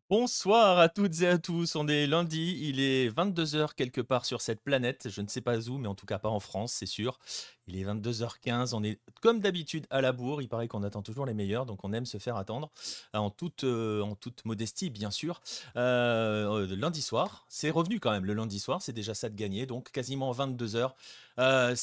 Bonsoir à toutes et à tous, on est lundi, il est 22 h quelque part sur cette planète, je ne sais pas où, mais en tout cas pas en France, c'est sûr. Il est 22 h 15, on est comme d'habitude à la bourre, il paraît qu'on attend toujours les meilleurs, donc on aime se faire attendre, en toute modestie bien sûr. Lundi soir, c'est revenu quand même, le lundi soir, c'est déjà ça de gagner, donc quasiment 22 h.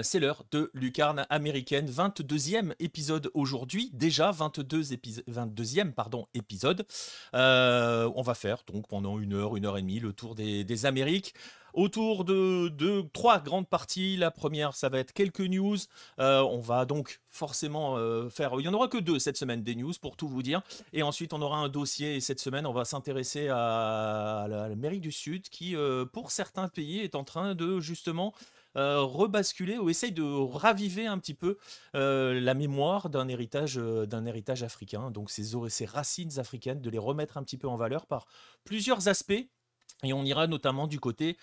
C'est l'heure de Lucarne américaine, 22e épisode aujourd'hui, déjà 22e pardon, épisode. On va faire donc pendant une heure et demie, le tour des Amériques. Autour de trois grandes parties. La première, ça va être quelques news. On va donc forcément faire. Il n'y en aura que deux cette semaine, des news pour tout vous dire. Et ensuite, on aura un dossier. Et cette semaine, on va s'intéresser à l'Amérique du Sud qui, pour certains pays, est en train de justement rebasculer ou essaye de raviver un petit peu la mémoire d'un héritage africain, donc ses racines africaines, de les remettre un petit peu en valeur par plusieurs aspects. Et on ira notamment du côté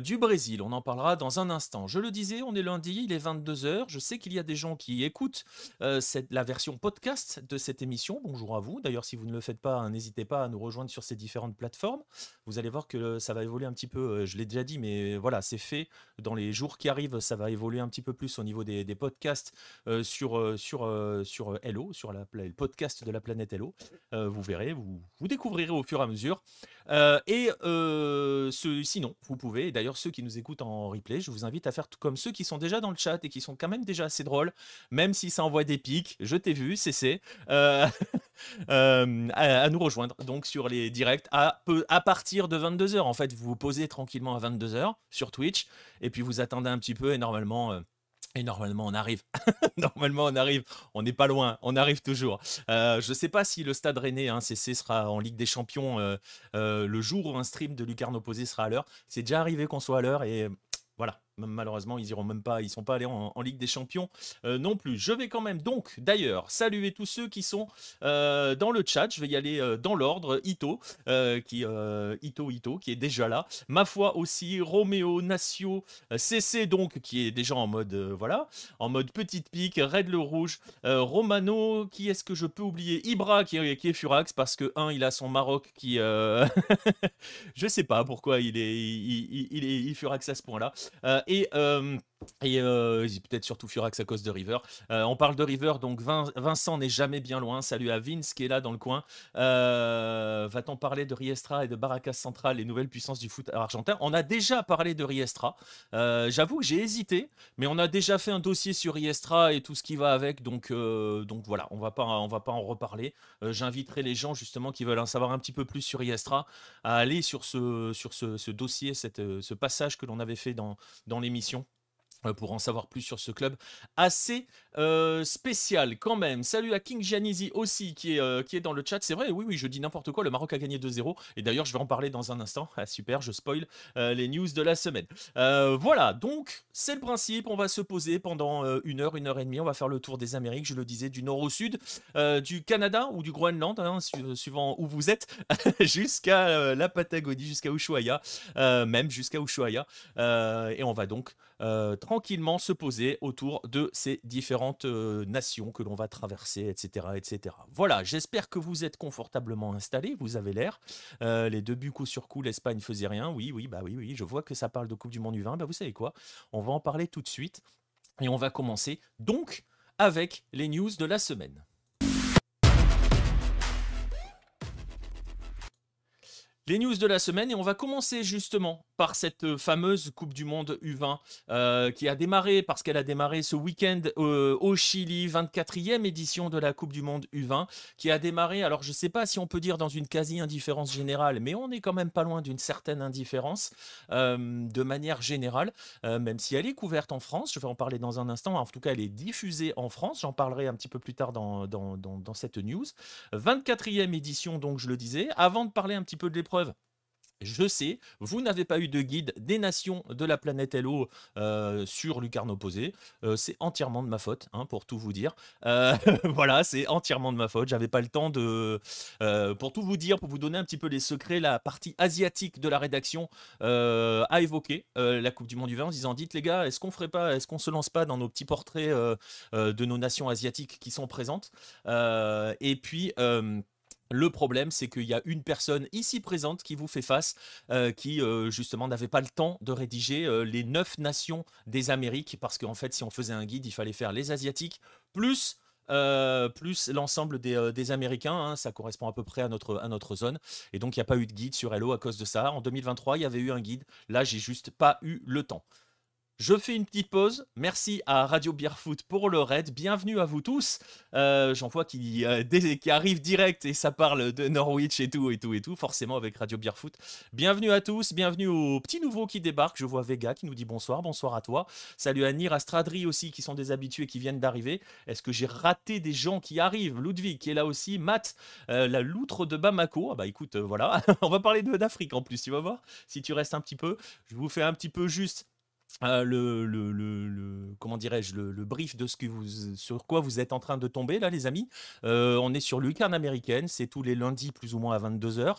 du Brésil. On en parlera dans un instant. Je le disais, on est lundi, il est 22 h. Je sais qu'il y a des gens qui écoutent la version podcast de cette émission. Bonjour à vous. D'ailleurs, si vous ne le faites pas, hein, n'hésitez pas à nous rejoindre sur ces différentes plateformes. Vous allez voir que ça va évoluer un petit peu. Je l'ai déjà dit, mais voilà, c'est fait. Dans les jours qui arrivent, ça va évoluer un petit peu plus au niveau des podcasts sur Hello, sur le podcast de la planète Hello. Vous verrez, vous découvrirez au fur et à mesure. Sinon, vous pouvez, et d'ailleurs ceux qui nous écoutent en replay, je vous invite à faire tout comme ceux qui sont déjà dans le chat et qui sont quand même déjà assez drôles, même si ça envoie des pics, je t'ai vu, CC, à nous rejoindre donc sur les directs à partir de 22 h. En fait, vous vous posez tranquillement à 22 h sur Twitch, et puis vous attendez un petit peu, et normalement, on arrive. Normalement, on arrive. On n'est pas loin. On arrive toujours. Je ne sais pas si le Stade Rennais, hein, CC, sera en Ligue des Champions le jour où un stream de Lucarne Opposé sera à l'heure. C'est déjà arrivé qu'on soit à l'heure et voilà. Malheureusement, ils iront même pas. Ils sont pas allés en Ligue des Champions non plus. Je vais quand même donc, d'ailleurs, saluer tous ceux qui sont dans le chat. Je vais y aller dans l'ordre. Ito, qui est déjà là. Ma foi aussi, Roméo, Nacio, CC donc qui est déjà en mode voilà, en mode petite pique, Red le rouge, Romano, qui est-ce que je peux oublier, Ibra qui est Furax parce que il a son Maroc qui je sais pas pourquoi il Furax à ce point-là. Peut-être surtout Furax à cause de River. On parle de River, donc Vincent n'est jamais bien loin. Salut à Vince qui est là dans le coin. Va-t-on parler de Riestra et de Barracas Central, les nouvelles puissances du foot argentin? On a déjà parlé de Riestra. J'avoue que j'ai hésité, mais on a déjà fait un dossier sur Riestra et tout ce qui va avec, donc voilà, on va pas en reparler. J'inviterai les gens justement qui veulent en savoir un petit peu plus sur Riestra à aller sur ce dossier, ce passage que l'on avait fait dans l'émission pour en savoir plus sur ce club assez spécial quand même. Salut à King Giannizi aussi qui est dans le chat. C'est vrai, oui, oui, je dis n'importe quoi. Le Maroc a gagné 2-0. Et d'ailleurs, je vais en parler dans un instant. Ah, super, je spoil les news de la semaine. Voilà, donc c'est le principe. On va se poser pendant une heure et demie. On va faire le tour des Amériques, je le disais, du nord au sud, du Canada ou du Groenland, hein, suivant où vous êtes, jusqu'à la Patagonie, jusqu'à Ushuaia, même jusqu'à Ushuaia. Et on va donc tranquillement se poser autour de ces différentes nations que l'on va traverser, etc., etc. Voilà, j'espère que vous êtes confortablement installés, vous avez l'air. Les deux buts coup sur coup, l'Espagne faisait rien. Oui, oui, bah oui, oui, je vois que ça parle de Coupe du Monde du vin. Bah vous savez quoi? On va en parler tout de suite et on va commencer donc avec les news de la semaine. Les news de la semaine et on va commencer justement par cette fameuse Coupe du Monde U20 qui a démarré parce qu'elle a démarré ce week-end au Chili, 24e édition de la Coupe du Monde U20 qui a démarré, alors je ne sais pas si on peut dire dans une quasi-indifférence générale, mais on est quand même pas loin d'une certaine indifférence de manière générale, même si elle est couverte en France, je vais en parler dans un instant, en tout cas elle est diffusée en France, j'en parlerai un petit peu plus tard dans cette news. 24e édition donc je le disais, avant de parler un petit peu de l'épreuve, je sais, vous n'avez pas eu de guide des nations de la planète Hello sur Lucarne Opposé. C'est entièrement de ma faute, hein, pour tout vous dire. Voilà, c'est entièrement de ma faute. J'avais pas le temps de... pour tout vous dire, pour vous donner un petit peu les secrets, la partie asiatique de la rédaction a évoqué la Coupe du Monde du vin en disant, dites les gars, est-ce qu'on se lance pas dans nos petits portraits de nos nations asiatiques qui sont présentes et puis... Le problème, c'est qu'il y a une personne ici présente qui vous fait face, qui justement n'avait pas le temps de rédiger les 9 nations des Amériques, parce qu'en fait, si on faisait un guide, il fallait faire les Asiatiques, plus l'ensemble des Américains, hein, ça correspond à peu près à notre zone, et donc il n'y a pas eu de guide sur Hello à cause de ça. En 2023, il y avait eu un guide, là, j'ai juste pas eu le temps. Je fais une petite pause. Merci à Radio Beerfoot pour le raid. Bienvenue à vous tous. J'en vois qui arrivent direct et ça parle de Norwich et tout, et tout, et tout, forcément avec Radio Beerfoot. Bienvenue à tous. Bienvenue aux petits nouveaux qui débarquent. Je vois Vega qui nous dit bonsoir. Bonsoir à toi. Salut à Nir, à Stradri aussi qui sont des habitués qui viennent d'arriver. Est-ce que j'ai raté des gens qui arrivent? Ludwig qui est là aussi. Matt, la loutre de Bamako. Ah bah écoute, voilà. On va parler d'Afrique en plus, tu vas voir. Si tu restes un petit peu, je vous fais un petit peu juste comment dirais-je, le brief de sur quoi vous êtes en train de tomber là, les amis. On est sur Lucarne américaine, c'est tous les lundis plus ou moins à 22 h.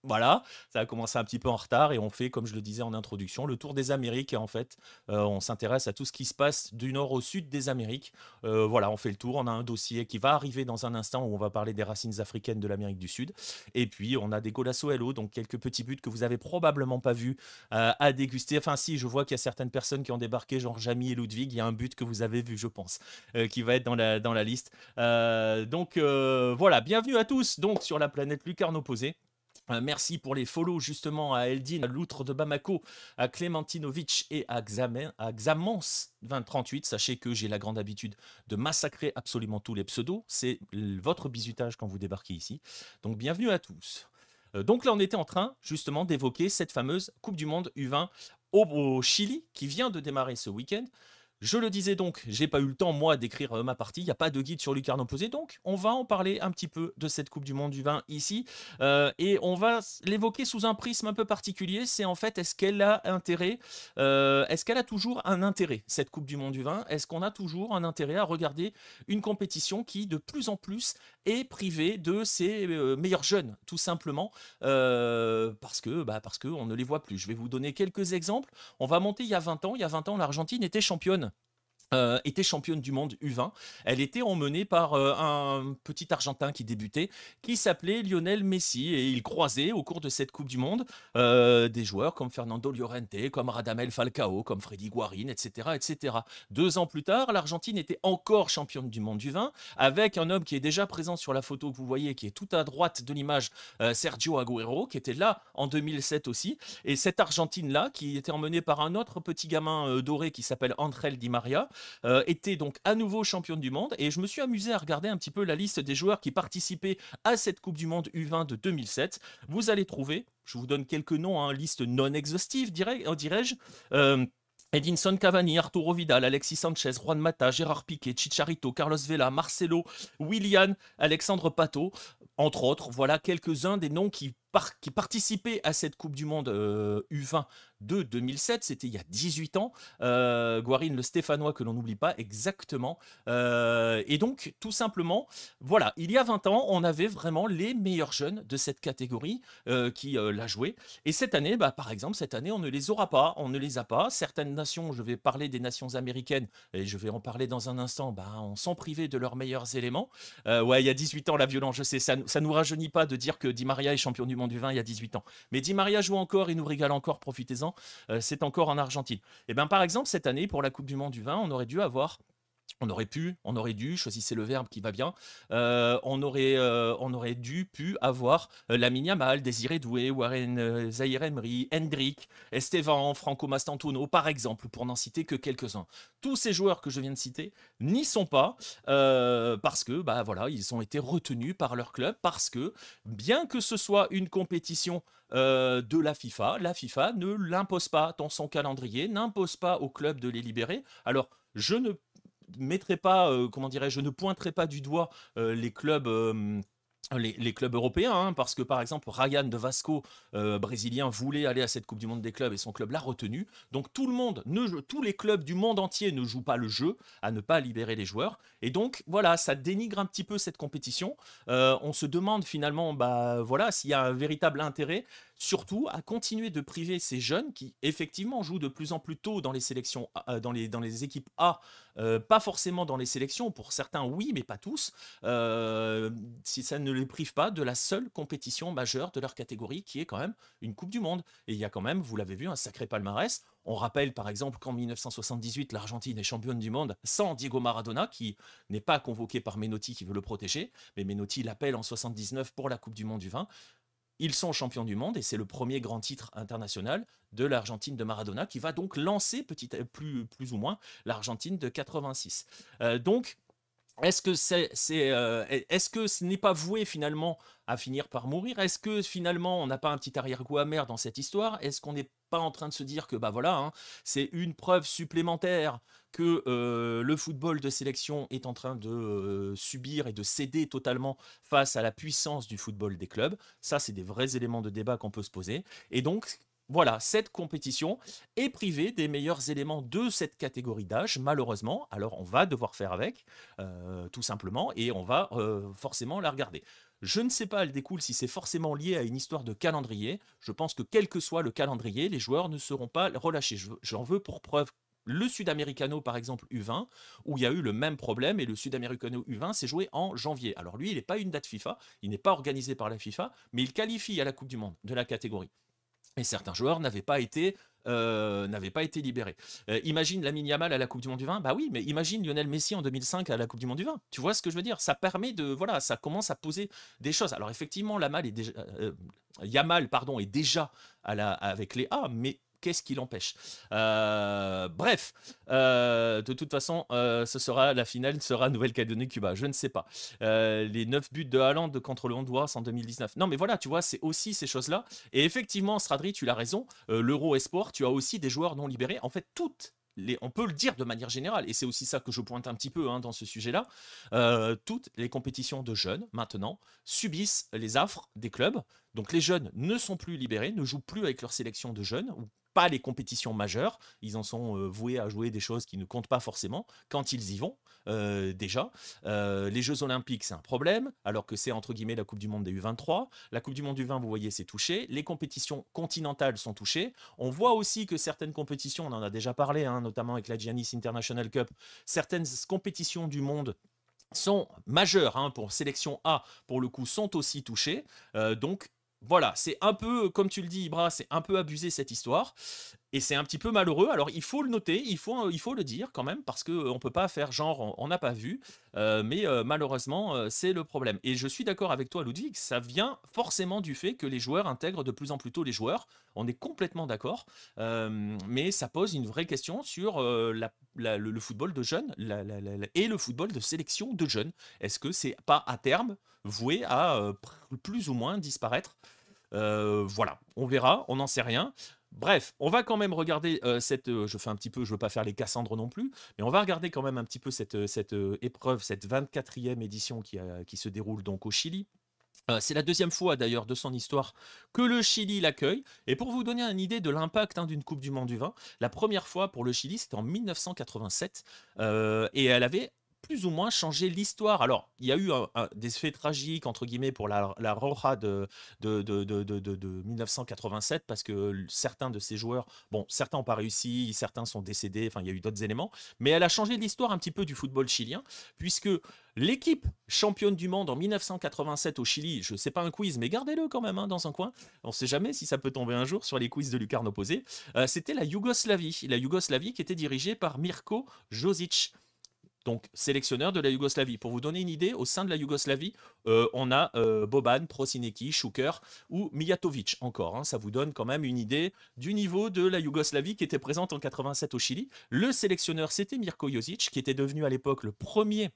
Voilà, ça a commencé un petit peu en retard et on fait, comme je le disais en introduction, le tour des Amériques. Et en fait, on s'intéresse à tout ce qui se passe du nord au sud des Amériques. Voilà, on fait le tour. On a un dossier qui va arriver dans un instant où on va parler des racines africaines de l'Amérique du Sud. Et puis, on a des Golasso Hello, donc quelques petits buts que vous avez probablement pas vus à déguster. Enfin, si, je vois qu'il y a certaines personnes qui ont débarqué, genre Jamie et Ludwig. Il y a un but que vous avez vu, je pense, qui va être dans la liste. Voilà, bienvenue à tous donc sur la planète Lucarne opposée. Merci pour les follow justement à Eldin, à Loutre de Bamako, à Clémentinovic et à Xamans 2038. Sachez que j'ai la grande habitude de massacrer absolument tous les pseudos. C'est votre bizutage quand vous débarquez ici. Donc bienvenue à tous. Donc là, on était en train justement d'évoquer cette fameuse Coupe du Monde U20 au Chili qui vient de démarrer ce week-end. Je le disais donc, j'ai pas eu le temps moi d'écrire ma partie, il n'y a pas de guide sur Lucarne opposée, donc on va en parler un petit peu de cette Coupe du Monde du vin ici, et on va l'évoquer sous un prisme un peu particulier, c'est en fait est-ce qu'elle a intérêt, est-ce qu'elle a toujours un intérêt cette Coupe du Monde du vin, est-ce qu'on a toujours un intérêt à regarder une compétition qui de plus en plus est privée de ses meilleurs jeunes, tout simplement, parce que on ne les voit plus. Je vais vous donner quelques exemples. On va monter il y a 20 ans. Il y a 20 ans, l'Argentine était championne du monde U20. Elle était emmenée par un petit Argentin qui débutait, qui s'appelait Lionel Messi, et il croisait au cours de cette Coupe du Monde des joueurs comme Fernando Llorente, comme Radamel Falcao, comme Freddy Guarín, etc., etc. 2 ans plus tard, l'Argentine était encore championne du monde du vin, avec un homme qui est déjà présent sur la photo que vous voyez, qui est tout à droite de l'image, Sergio Agüero, qui était là en 2007 aussi. Et cette Argentine-là, qui était emmenée par un autre petit gamin doré qui s'appelle Angel Di Maria, était donc à nouveau championne du monde, et je me suis amusé à regarder un petit peu la liste des joueurs qui participaient à cette Coupe du Monde U20 de 2007. Vous allez trouver, je vous donne quelques noms, hein, liste non exhaustive dirais-je, Edinson Cavani, Arturo Vidal, Alexis Sanchez, Juan Mata, Gérard Piqué, Chicharito, Carlos Vela, Marcelo, Willian, Alexandre Pato, entre autres. Voilà quelques-uns des noms qui participaient à cette Coupe du Monde U20 de 2007, c'était il y a 18 ans. Guarín, le Stéphanois, que l'on n'oublie pas, exactement. Et donc, tout simplement, voilà, il y a 20 ans, on avait vraiment les meilleurs jeunes de cette catégorie qui l'a joué. Et cette année, par exemple, cette année, on ne les aura pas, on ne les a pas. Certaines nations, je vais parler des nations américaines, et je vais en parler dans un instant, on s'en privait de leurs meilleurs éléments. Ouais, il y a 18 ans, la violence, je sais, ça nous rajeunit pas de dire que Di Maria est champion du monde du vin il y a 18 ans. Mais Di Maria joue encore, il nous régale encore, profitez-en. C'est encore en Argentine. Et bien par exemple, cette année, pour la Coupe du Monde du vin, on aurait dû, choisissez le verbe qui va bien, on aurait pu avoir Lamine Yamal, Désiré Doué, Warren Zaïre Emery, Hendrick, Esteban, Franco Mastantuono, par exemple, pour n'en citer que quelques-uns. Tous ces joueurs que je viens de citer n'y sont pas, parce que voilà, ils ont été retenus par leur club, parce que bien que ce soit une compétition de la FIFA ne l'impose pas dans son calendrier, n'impose pas au club de les libérer. Alors, je ne mettrai pas, comment dirais-je, je ne pointerai pas du doigt les clubs. Les clubs européens, hein, parce que par exemple Ryan de Vasco, brésilien, voulait aller à cette Coupe du Monde des clubs et son club l'a retenu. Donc tous les clubs du monde entier ne jouent pas le jeu à ne pas libérer les joueurs. Et donc voilà, ça dénigre un petit peu cette compétition. On se demande finalement, voilà, s'il y a un véritable intérêt. surtout à continuer de priver ces jeunes qui effectivement jouent de plus en plus tôt dans les sélections, dans les équipes A, pas forcément dans les sélections, pour certains oui, mais pas tous, si ça ne les prive pas de la seule compétition majeure de leur catégorie qui est quand même une Coupe du Monde. Et il y a quand même, vous l'avez vu, un sacré palmarès. On rappelle par exemple qu'en 1978, l'Argentine est championne du monde sans Diego Maradona, qui n'est pas convoqué par Menotti qui veut le protéger, mais Menotti l'appelle en 79 pour la Coupe du Monde du vin. Ils sont champions du monde et c'est le premier grand titre international de l'Argentine de Maradona qui va donc lancer plus ou moins l'Argentine de 86. Donc, est-ce que ce n'est pas voué finalement à finir par mourir? Est-ce que finalement on n'a pas un petit arrière-goût amer dans cette histoire? Est-ce qu'on n'est pas en train de se dire que bah voilà, hein, c'est une preuve supplémentaire que le football de sélection est en train de subir et de céder totalement face à la puissance du football des clubs? Ça, c'est des vrais éléments de débat qu'on peut se poser. Et donc, voilà, cette compétition est privée des meilleurs éléments de cette catégorie d'âge, malheureusement. Alors, on va devoir faire avec, tout simplement, et on va forcément la regarder. Je ne sais pas, elle découle si c'est forcément lié à une histoire de calendrier. Je pense que quel que soit le calendrier, les joueurs ne seront pas relâchés. J'en veux pour preuve le Sudamericano, par exemple, U20, où il y a eu le même problème, et le Sudamericano U20 s'est joué en janvier. Alors lui, il n'est pas une date FIFA, il n'est pas organisé par la FIFA, mais il qualifie à la Coupe du Monde de la catégorie. Et certains joueurs n'avaient pas été libérés. Imagine Lamine Yamal à la Coupe du Monde du vin. Bah oui, mais imagine Lionel Messi en 2005 à la Coupe du Monde du vin. Tu vois ce que je veux dire? Ça permet de, voilà, ça commence à poser des choses. Alors effectivement, Yamal, pardon, est déjà avec les A, mais qu'est-ce qui l'empêche? Bref, de toute façon, la finale sera Nouvelle-Calédonie-Cuba. Je ne sais pas. Les 9 buts de Haaland contre le Honduras en 2019. Non, mais voilà, tu vois, c'est aussi ces choses-là. Et effectivement, Stradri, tu l'as raison. L'Euro Esport, tu as aussi des joueurs non libérés. En fait, on peut le dire de manière générale, et c'est aussi ça que je pointe un petit peu dans ce sujet-là, toutes les compétitions de jeunes, maintenant, subissent les affres des clubs. Donc les jeunes ne sont plus libérés, ne jouent plus avec leur sélection de jeunes, ou pas les compétitions majeures. Ils en sont voués à jouer des choses qui ne comptent pas forcément quand ils y vont, déjà. Les Jeux Olympiques, c'est un problème, alors que c'est entre guillemets la Coupe du Monde des U23. La Coupe du Monde du vin, vous voyez, c'est touché. Les compétitions continentales sont touchées. On voit aussi que certaines compétitions, on en a déjà parlé, hein, notamment avec la Giannis International Cup, certaines compétitions du monde sont majeures, hein, pour sélection A, pour le coup, sont aussi touchées. Donc, voilà, c'est un peu, comme tu le dis, Ibra, c'est un peu abusé cette histoire. Et c'est un petit peu malheureux. Alors, il faut le noter, il faut le dire quand même, parce qu'on ne peut pas faire genre, on n'a pas vu. Mais malheureusement, c'est le problème. Et je suis d'accord avec toi, Ludwig, ça vient forcément du fait que les joueurs intègrent de plus en plus tôt les joueurs. On est complètement d'accord. Mais ça pose une vraie question sur le football de jeunes et le football de sélection de jeunes. Est-ce que c'est pas à terme voué à plus ou moins disparaître? Voilà, on verra, on n'en sait rien. Bref, on va quand même regarder je fais un petit peu, je veux pas faire les Cassandres non plus, mais on va regarder quand même un petit peu cette épreuve, cette 24e édition qui se déroule donc au Chili. C'est la deuxième fois d'ailleurs de son histoire que le Chili l'accueille. Et pour vous donner une idée de l'impact, hein, d'une Coupe du Monde du vin, la première fois pour le Chili, c'était en 1987. Et elle avait plus ou moins changé l'histoire. Alors, il y a eu des faits tragiques, entre guillemets, pour la Roja de 1987, parce que certains de ces joueurs, bon, certains n'ont pas réussi, certains sont décédés, enfin, il y a eu d'autres éléments. Mais elle a changé l'histoire un petit peu du football chilien, puisque l'équipe championne du monde en 1987 au Chili, je ne sais pas un quiz, mais gardez-le quand même, hein, dans un coin. On ne sait jamais si ça peut tomber un jour sur les quiz de Lucarne Opposé. C'était la Yougoslavie. La Yougoslavie qui était dirigée par Mirko Josic, donc sélectionneur de la Yougoslavie. Pour vous donner une idée, au sein de la Yougoslavie, on a Boban, Prosinecki, Šuker ou Mijatovic encore, hein. Ça vous donne quand même une idée du niveau de la Yougoslavie qui était présente en 87 au Chili. Le sélectionneur, c'était Mirko Josic, qui était devenu à l'époque le premier,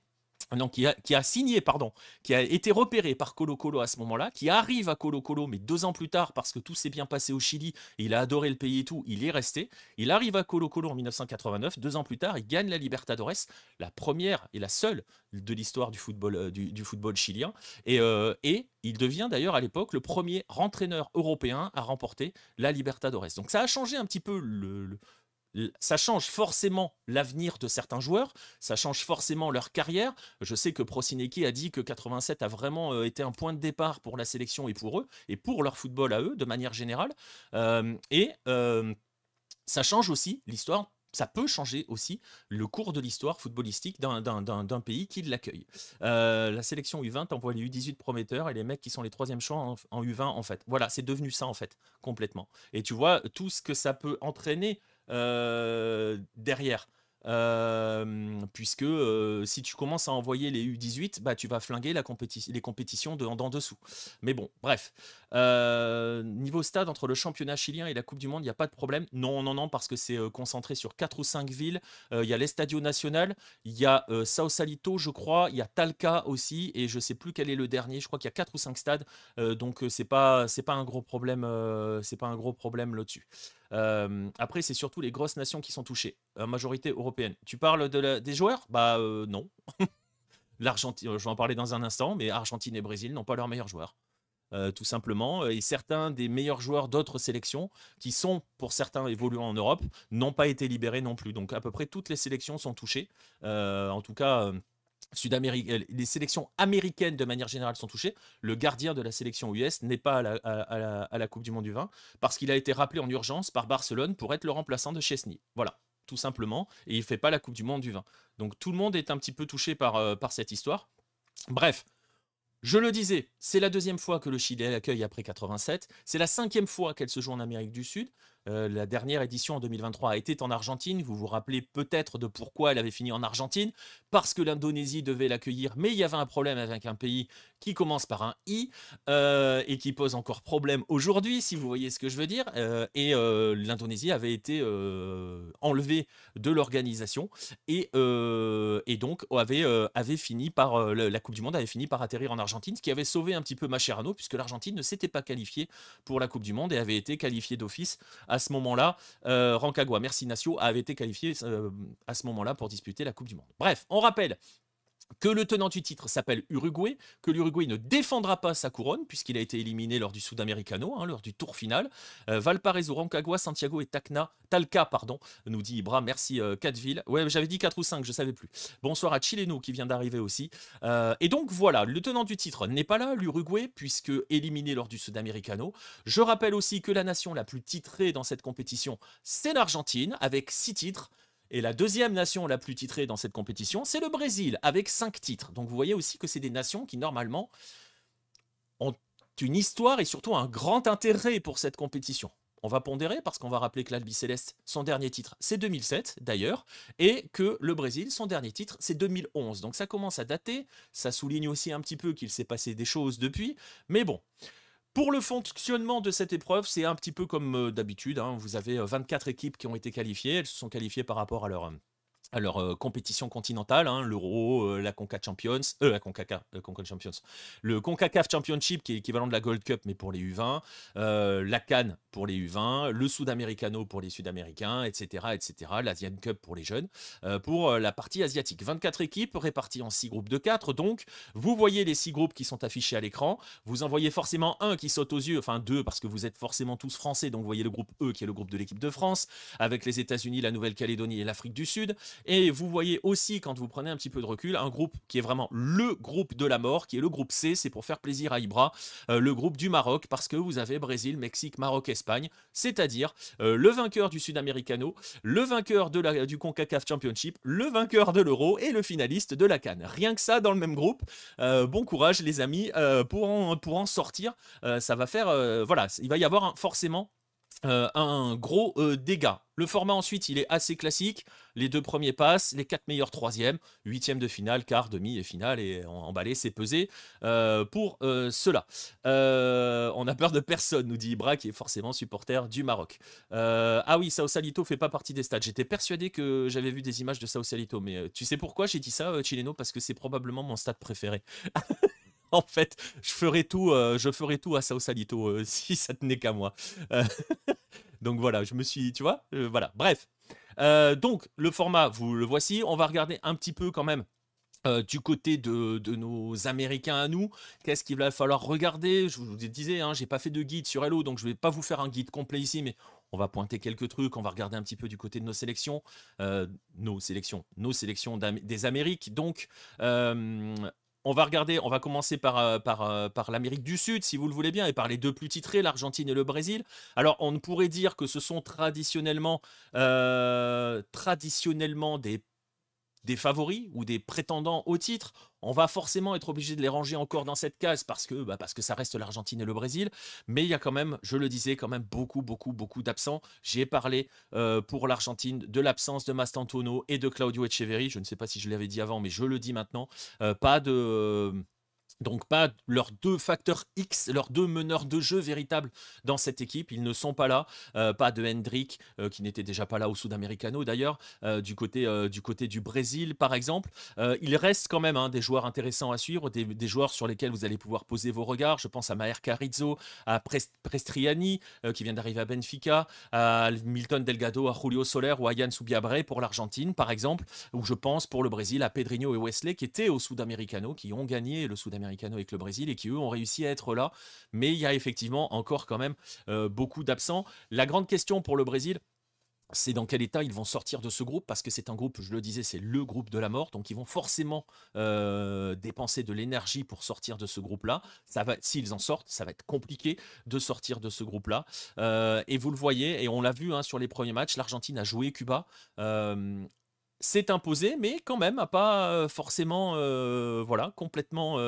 non, qui a signé, pardon, qui a été repéré par Colo-Colo à ce moment-là, qui arrive à Colo-Colo, mais 2 ans plus tard, parce que tout s'est bien passé au Chili, il a adoré le pays et tout, il est resté. Il arrive à Colo-Colo en 1989, 2 ans plus tard, il gagne la Libertadores, la première et la seule de l'histoire du football, du football chilien. Et il devient d'ailleurs à l'époque le premier entraîneur européen à remporter la Libertadores. Donc ça a changé un petit peu ça change forcément l'avenir de certains joueurs, ça change forcément leur carrière. Je sais que Prosinecki a dit que 87 a vraiment été un point de départ pour la sélection et pour eux, et pour leur football à eux, de manière générale. Ça change aussi l'histoire. Ça peut changer aussi le cours de l'histoire footballistique d'un pays qui l'accueille. La sélection U20 envoie les U18 prometteurs et les mecs qui sont les troisième choix en U20 en fait. Voilà, c'est devenu ça en fait, complètement. Et tu vois tout ce que ça peut entraîner derrière. Puisque si tu commences à envoyer les U18, bah, tu vas flinguer les compétitions d'en dessous. Mais bon, bref. Niveau stade, entre le championnat chilien et la Coupe du Monde, il n'y a pas de problème. Non, non, non, parce que c'est concentré sur 4 ou 5 villes. Il y a l'Estadio Nacional, il y a Sausalito, je crois, il y a Talca aussi, et je sais plus quel est le dernier. Je crois qu'il y a 4 ou 5 stades, donc c'est pas un gros problème, c'est pas un gros problème là-dessus. Après, c'est surtout les grosses nations qui sont touchées, majorité européenne. Tu parles des joueurs? Bah non. L'Argentine, je vais en parler dans un instant, mais Argentine et Brésil n'ont pas leurs meilleurs joueurs. Tout simplement. Et certains des meilleurs joueurs d'autres sélections, qui sont pour certains évoluant en Europe, n'ont pas été libérés non plus. Donc à peu près toutes les sélections sont touchées. En tout cas, les sélections américaines de manière générale sont touchées. Le gardien de la sélection US n'est pas à la Coupe du Monde du vin parce qu'il a été rappelé en urgence par Barcelone pour être le remplaçant de Chesney. Voilà, tout simplement. Et il ne fait pas la Coupe du Monde du vin. Donc tout le monde est un petit peu touché par cette histoire. Bref. Je le disais, c'est la deuxième fois que le Chili l'accueille après 87. C'est la 5e fois qu'elle se joue en Amérique du Sud. La dernière édition en 2023 a été en Argentine. Vous vous rappelez peut-être de pourquoi elle avait fini en Argentine. Parce que l'Indonésie devait l'accueillir, mais il y avait un problème avec un pays qui commence par un I et qui pose encore problème aujourd'hui, si vous voyez ce que je veux dire. L'Indonésie avait été enlevée de l'organisation et donc avait fini par la Coupe du Monde avait fini par atterrir en Argentine, ce qui avait sauvé un petit peu Mascherano, puisque l'Argentine ne s'était pas qualifiée pour la Coupe du Monde et avait été qualifiée d'office à ce moment-là. Rancagua, merci Nacio, avait été qualifié à ce moment-là pour disputer la Coupe du Monde. Bref, on rappelle que le tenant du titre s'appelle Uruguay, que l'Uruguay ne défendra pas sa couronne puisqu'il a été éliminé lors du Sudamericano, lors du tour final. Valparaiso, Rancagua, Santiago et Talca, nous dit Ibra, merci 4 villes. Ouais, j'avais dit 4 ou 5, je savais plus. Bonsoir à Chileno qui vient d'arriver aussi. Et donc voilà, le tenant du titre n'est pas là, l'Uruguay, puisque éliminé lors du Sudamericano. Je rappelle aussi que la nation la plus titrée dans cette compétition, c'est l'Argentine, avec 6 titres. Et la deuxième nation la plus titrée dans cette compétition, c'est le Brésil, avec 5 titres. Donc vous voyez aussi que c'est des nations qui, normalement, ont une histoire et surtout un grand intérêt pour cette compétition. On va pondérer parce qu'on va rappeler que l'Albiceleste, son dernier titre, c'est 2007 d'ailleurs, et que le Brésil, son dernier titre, c'est 2011. Donc ça commence à dater, ça souligne aussi un petit peu qu'il s'est passé des choses depuis, mais bon. Pour le fonctionnement de cette épreuve, c'est un petit peu comme d'habitude. Vous avez 24 équipes qui ont été qualifiées. Elles se sont qualifiées par rapport à leur compétition continentale, l'Euro, la CONCACAF Champions, le CONCACAF Championship qui est l'équivalent de la Gold Cup mais pour les U20, la CAN pour les U20, le Sudamericano pour les Sud-Américains, etc., l'Asian Cup pour les jeunes, pour la partie asiatique. 24 équipes réparties en 6 groupes de 4, donc vous voyez les 6 groupes qui sont affichés à l'écran, vous en voyez forcément un qui saute aux yeux, enfin 2 parce que vous êtes forcément tous français, donc vous voyez le groupe E qui est le groupe de l'équipe de France, avec les États-Unis, la Nouvelle-Calédonie et l'Afrique du Sud. Et vous voyez aussi, quand vous prenez un petit peu de recul, un groupe qui est vraiment le groupe de la mort, qui est le groupe C, c'est pour faire plaisir à Ibra, le groupe du Maroc, parce que vous avez Brésil, Mexique, Maroc, Espagne, c'est-à-dire le vainqueur du Sudamericano, le vainqueur du CONCACAF Championship, le vainqueur de l'Euro et le finaliste de la CAN. Rien que ça dans le même groupe. Bon courage les amis pour en sortir. Ça va faire... voilà, il va y avoir forcément... un gros dégât. Le format ensuite il est assez classique, les 2 premiers passent, les 4 meilleurs 3e, 8e de finale, quart, demi et finale et emballé, c'est pesé pour cela. On a peur de personne, nous dit Ibra qui est forcément supporter du Maroc. Ah oui, Sausalito fait pas partie des stades. J'étais persuadé que j'avais vu des images de Sausalito, mais tu sais pourquoi j'ai dit ça, Chileno? Parce que c'est probablement mon stade préféré. En fait, je ferai tout à Sausalito si ça tenait qu'à moi. Donc voilà, je me suis, tu vois, voilà. Bref. Donc le format, vous le voici. On va regarder un petit peu quand même. Du côté de nos Américains à nous, qu'est-ce qu'il va falloir regarder? Je vous disais, j'ai pas fait de guide sur Hello, donc je vais pas vous faire un guide complet ici, mais On va pointer quelques trucs, on va regarder un petit peu du côté de nos sélections, nos sélections des Amériques. Donc, on va regarder, on va commencer par l'Amérique du Sud, si vous le voulez bien, et par les deux plus titrés, l'Argentine et le Brésil. Alors, on pourrait dire que ce sont traditionnellement des favoris ou des prétendants au titre. On va forcément être obligé de les ranger encore dans cette case parce que ça reste l'Argentine et le Brésil. Mais il y a quand même, je le disais, quand même beaucoup d'absents. J'ai parlé pour l'Argentine de l'absence de Mastantuono et de Claudio Echeverri. Je ne sais pas si je l'avais dit avant, mais je le dis maintenant. Pas de Donc pas leurs deux facteurs X, leurs deux meneurs de jeu véritables dans cette équipe, ils ne sont pas là. Pas de Hendrick, qui n'était déjà pas là au Sudamericano d'ailleurs, du côté du Brésil par exemple. Il reste quand même des joueurs intéressants à suivre, des joueurs sur lesquels vous allez pouvoir poser vos regards. Je pense à Maher Carrizo, à Prestriani, qui vient d'arriver à Benfica, à Milton Delgado, à Julio Soler ou à Yann Subiabre pour l'Argentine par exemple, ou je pense pour le Brésil à Pedrinho et Wesley qui étaient au Sudamericano, qui ont gagné le Sudamericano avec le Brésil et qui eux ont réussi à être là, mais il y a effectivement encore quand même beaucoup d'absents. La grande question pour le Brésil, c'est dans quel état ils vont sortir de ce groupe, parce que c'est un groupe, je le disais, c'est le groupe de la mort, donc ils vont forcément dépenser de l'énergie pour sortir de ce groupe-là. S'ils en sortent, ça va être compliqué de sortir de ce groupe-là. Et vous le voyez, et on l'a vu sur les premiers matchs, l'Argentine a joué Cuba. S'est imposé, mais quand même a pas forcément voilà, complètement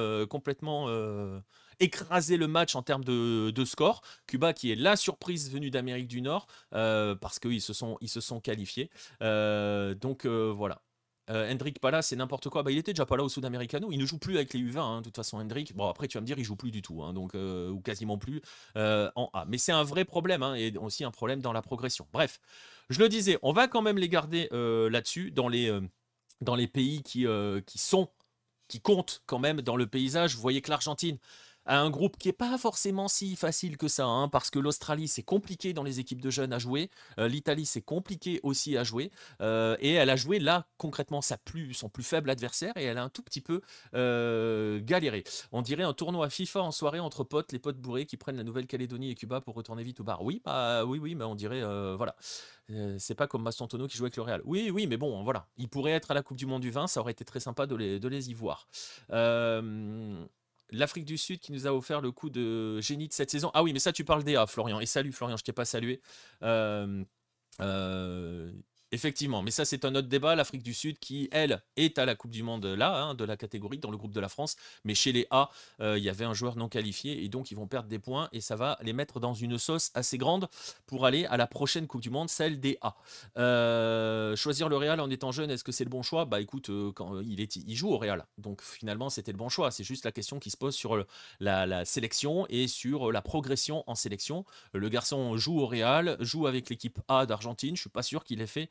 écrasé le match en termes de score. Cuba qui est la surprise venue d'Amérique du Nord, parce qu'ils se sont qualifiés. Voilà. Hendrick pas là, c'est n'importe quoi. Il était déjà pas là au Sudamericano. Il ne joue plus avec les U20, de toute façon, Hendrick. Bon, après, tu vas me dire, il joue plus du tout, donc, ou quasiment plus en A. Mais c'est un vrai problème, et aussi un problème dans la progression. Bref, je le disais, on va quand même les garder là-dessus, dans les pays qui comptent quand même dans le paysage. Vous voyez que l'Argentine a un groupe qui n'est pas forcément si facile que ça, parce que l'Australie, c'est compliqué dans les équipes de jeunes à jouer. L'Italie, c'est compliqué aussi à jouer. Et elle a joué là, concrètement, son plus faible adversaire, et elle a un tout petit peu galéré. On dirait un tournoi FIFA en soirée entre potes, les potes bourrés qui prennent la Nouvelle-Calédonie et Cuba pour retourner vite au bar. Oui, oui, mais on dirait, voilà. C'est pas comme Mastantuono qui joue avec le Real. Oui, mais bon, voilà. Il pourrait être à la Coupe du Monde du vin, ça aurait été très sympa de les y voir. L'Afrique du Sud qui nous a offert le coup de génie de cette saison. Ah oui, mais ça, tu parles d'EA, Florian. Et salut, Florian, je t'ai pas salué. Euh, euh, Effectivement, mais ça c'est un autre débat. L'Afrique du Sud qui, elle, est à la Coupe du Monde là, de la catégorie, dans le groupe de la France. Mais chez les A, il y avait un joueur non qualifié et donc ils vont perdre des points et ça va les mettre dans une sauce assez grande pour aller à la prochaine Coupe du Monde, celle des A. Choisir le Real en étant jeune, est-ce que c'est le bon choix? Bah écoute, quand il joue au Real, donc finalement c'était le bon choix. C'est juste la question qui se pose sur la sélection et sur la progression en sélection. Le garçon joue au Real, joue avec l'équipe A d'Argentine. Je suis pas sûr qu'il ait fait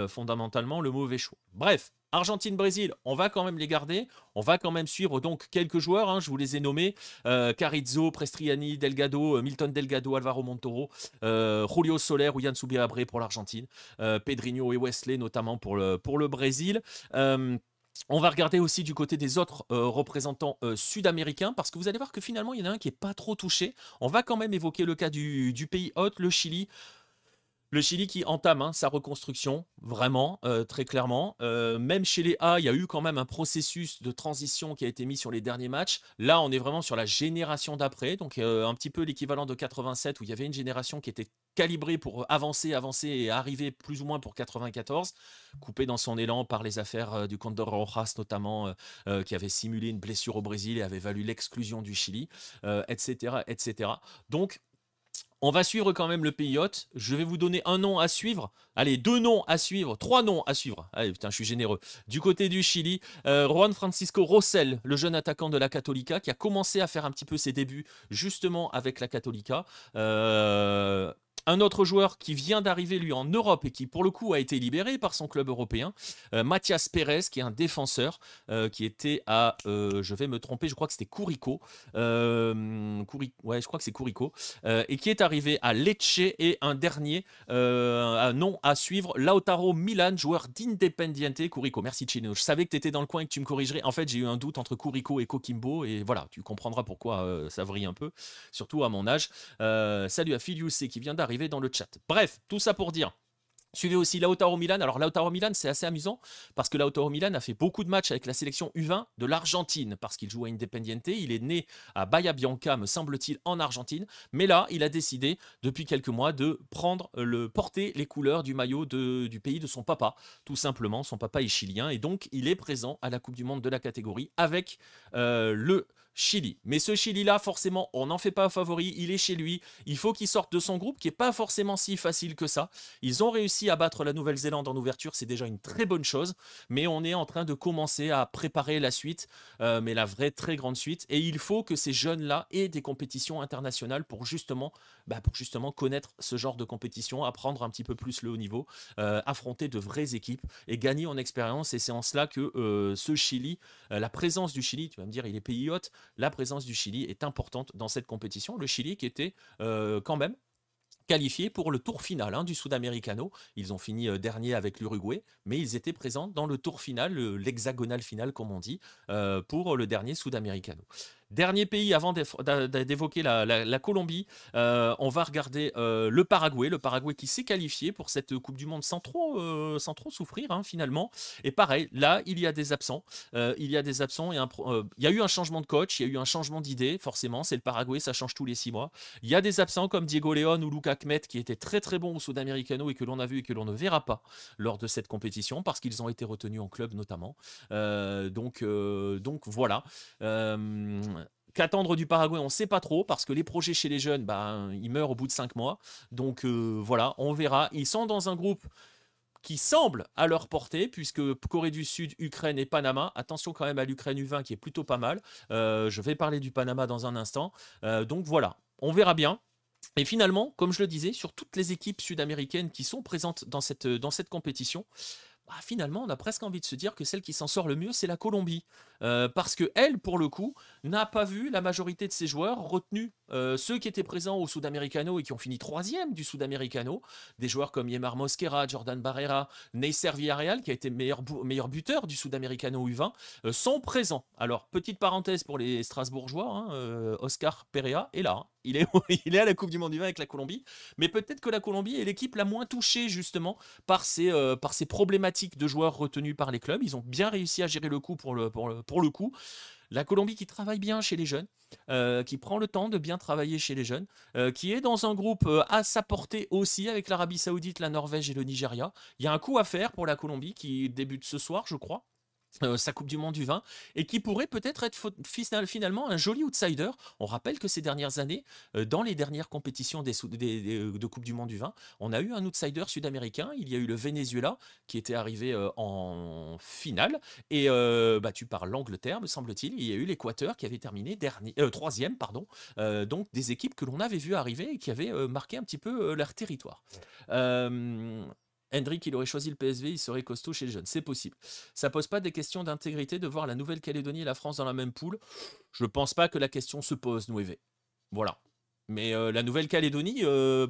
fondamentalement le mauvais choix. Bref, Argentine-Brésil, on va quand même les garder. On va quand même suivre donc quelques joueurs, je vous les ai nommés. Carrizo, Prestriani, Delgado, Milton Delgado, Alvaro Montoro, Julio Soler ou Yann Subiabre pour l'Argentine, Pedrinho et Wesley notamment pour le Brésil. On va regarder aussi du côté des autres représentants sud-américains, parce que vous allez voir que finalement il y en a un qui n'est pas trop touché. On va quand même évoquer le cas du pays hôte, le Chili. Le Chili qui entame sa reconstruction, vraiment, très clairement. Même chez les A, il y a eu quand même un processus de transition qui a été mis sur les derniers matchs. Là, on est vraiment sur la génération d'après, donc un petit peu l'équivalent de 87, où il y avait une génération qui était calibrée pour avancer et arriver plus ou moins pour 94, coupée dans son élan par les affaires du Condor Rojas notamment, qui avait simulé une blessure au Brésil et avait valu l'exclusion du Chili, etc., etc. Donc, on va suivre quand même le pays hôte. Je vais vous donner un nom à suivre. Allez, 2 noms à suivre, 3 noms à suivre. Allez, putain, je suis généreux. Du côté du Chili, Juan Francisco Rosell, le jeune attaquant de la Católica, qui a commencé à faire un petit peu ses débuts justement avec la Católica. Un autre joueur qui vient d'arriver, lui, en Europe et qui, pour le coup, a été libéré par son club européen, Mathias Pérez, qui est un défenseur, qui était à, je vais me tromper, je crois que c'était Curicó. Ouais, je crois que c'est Curicó. Et qui est arrivé à Lecce. Et un dernier, un nom à suivre, Lautaro Milan, joueur d'Independiente Curicó. Merci Chino. Je savais que tu étais dans le coin et que tu me corrigerais. En fait, j'ai eu un doute entre Curicó et Coquimbo. Et voilà, tu comprendras pourquoi ça vrille un peu, surtout à mon âge. Salut à Filius qui vient d'arriver. arriver dans le chat. Bref, tout ça pour dire. Suivez aussi Lautaro Milan. Alors Lautaro Milan, c'est assez amusant parce que Lautaro Milan a fait beaucoup de matchs avec la sélection U20 de l'Argentine parce qu'il joue à Independiente. Il est né à Bahia Bianca, me semble-t-il, en Argentine. Mais là, il a décidé depuis quelques mois de porter les couleurs du maillot du pays de son papa. Tout simplement, son papa est chilien et donc il est présent à la Coupe du Monde de la catégorie avec le Chili. Mais ce Chili-là, forcément, on n'en fait pas un favori. Il est chez lui. Il faut qu'il sorte de son groupe qui n'est pas forcément si facile que ça. Ils ont réussi à battre la Nouvelle-Zélande en ouverture, c'est déjà une très bonne chose, mais on est en train de commencer à préparer la suite, mais la vraie très grande suite, et il faut que ces jeunes-là aient des compétitions internationales pour justement connaître ce genre de compétition, apprendre un petit peu plus le haut niveau, affronter de vraies équipes et gagner en expérience, et c'est en cela que ce Chili, la présence du Chili, tu vas me dire il est pays hôte, la présence du Chili est importante dans cette compétition, le Chili qui était quand même qualifiés pour le tour final du Sudamericano. Ils ont fini dernier avec l'Uruguay, mais ils étaient présents dans le tour final, l'hexagonal final comme on dit, pour le dernier Sudamericano. Dernier pays avant d'évoquer la Colombie, on va regarder le Paraguay qui s'est qualifié pour cette Coupe du Monde sans trop souffrir finalement. Et pareil, là il y a des absents, il y a eu un changement de coach, il y a eu un changement d'idée, forcément, c'est le Paraguay, ça change tous les 6 mois. Il y a des absents comme Diego León ou Lucas Kmet qui étaient très très bons au Sudamericano et que l'on a vu et que l'on ne verra pas lors de cette compétition parce qu'ils ont été retenus en club notamment. Donc voilà. Qu'attendre du Paraguay, on ne sait pas trop, parce que les projets chez les jeunes, ils meurent au bout de 5 mois. Donc voilà, on verra. Ils sont dans un groupe qui semble à leur portée, puisque Corée du Sud, Ukraine et Panama. Attention quand même à l'Ukraine U20 qui est plutôt pas mal. Je vais parler du Panama dans un instant. Donc voilà, on verra bien. Et finalement, comme je le disais, sur toutes les équipes sud-américaines qui sont présentes dans cette compétition, finalement, on a presque envie de se dire que celle qui s'en sort le mieux, c'est la Colombie. Parce que elle, pour le coup, n'a pas vu la majorité de ses joueurs retenus. Ceux qui étaient présents au Sudamericano et qui ont fini 3e du Sudamericano, des joueurs comme Yemar Mosquera, Jordan Barrera, Neisser Villarreal, qui a été meilleur buteur du Sudamericano U20, sont présents. Alors, petite parenthèse pour les Strasbourgeois, Oscar Perea est là. Il est à la Coupe du Monde U20 avec la Colombie. Mais peut-être que la Colombie est l'équipe la moins touchée, justement, par ces problématiques de joueurs retenus par les clubs. Ils ont bien réussi à gérer le coup pour le coup. La Colombie qui travaille bien chez les jeunes, qui prend le temps de bien travailler chez les jeunes, qui est dans un groupe à sa portée aussi avec l'Arabie Saoudite, la Norvège et le Nigeria. Il y a un coup à faire pour la Colombie qui débute ce soir, je crois. Sa Coupe du Monde du vin, et qui pourrait peut-être être finalement un joli outsider. On rappelle que ces dernières années, dans les dernières compétitions de Coupe du Monde du vin, on a eu un outsider sud-américain. Il y a eu le Venezuela qui était arrivé en finale, et battu par l'Angleterre, me semble-t-il. Il y a eu l'Équateur qui avait terminé troisième, pardon. Donc des équipes que l'on avait vu arriver et qui avaient marqué un petit peu leur territoire. Hendrik, il aurait choisi le PSV, il serait costaud chez les jeunes. C'est possible. Ça pose pas des questions d'intégrité de voir la Nouvelle-Calédonie et la France dans la même poule. Je pense pas que la question se pose, Nouévé. Voilà. Mais la Nouvelle-Calédonie,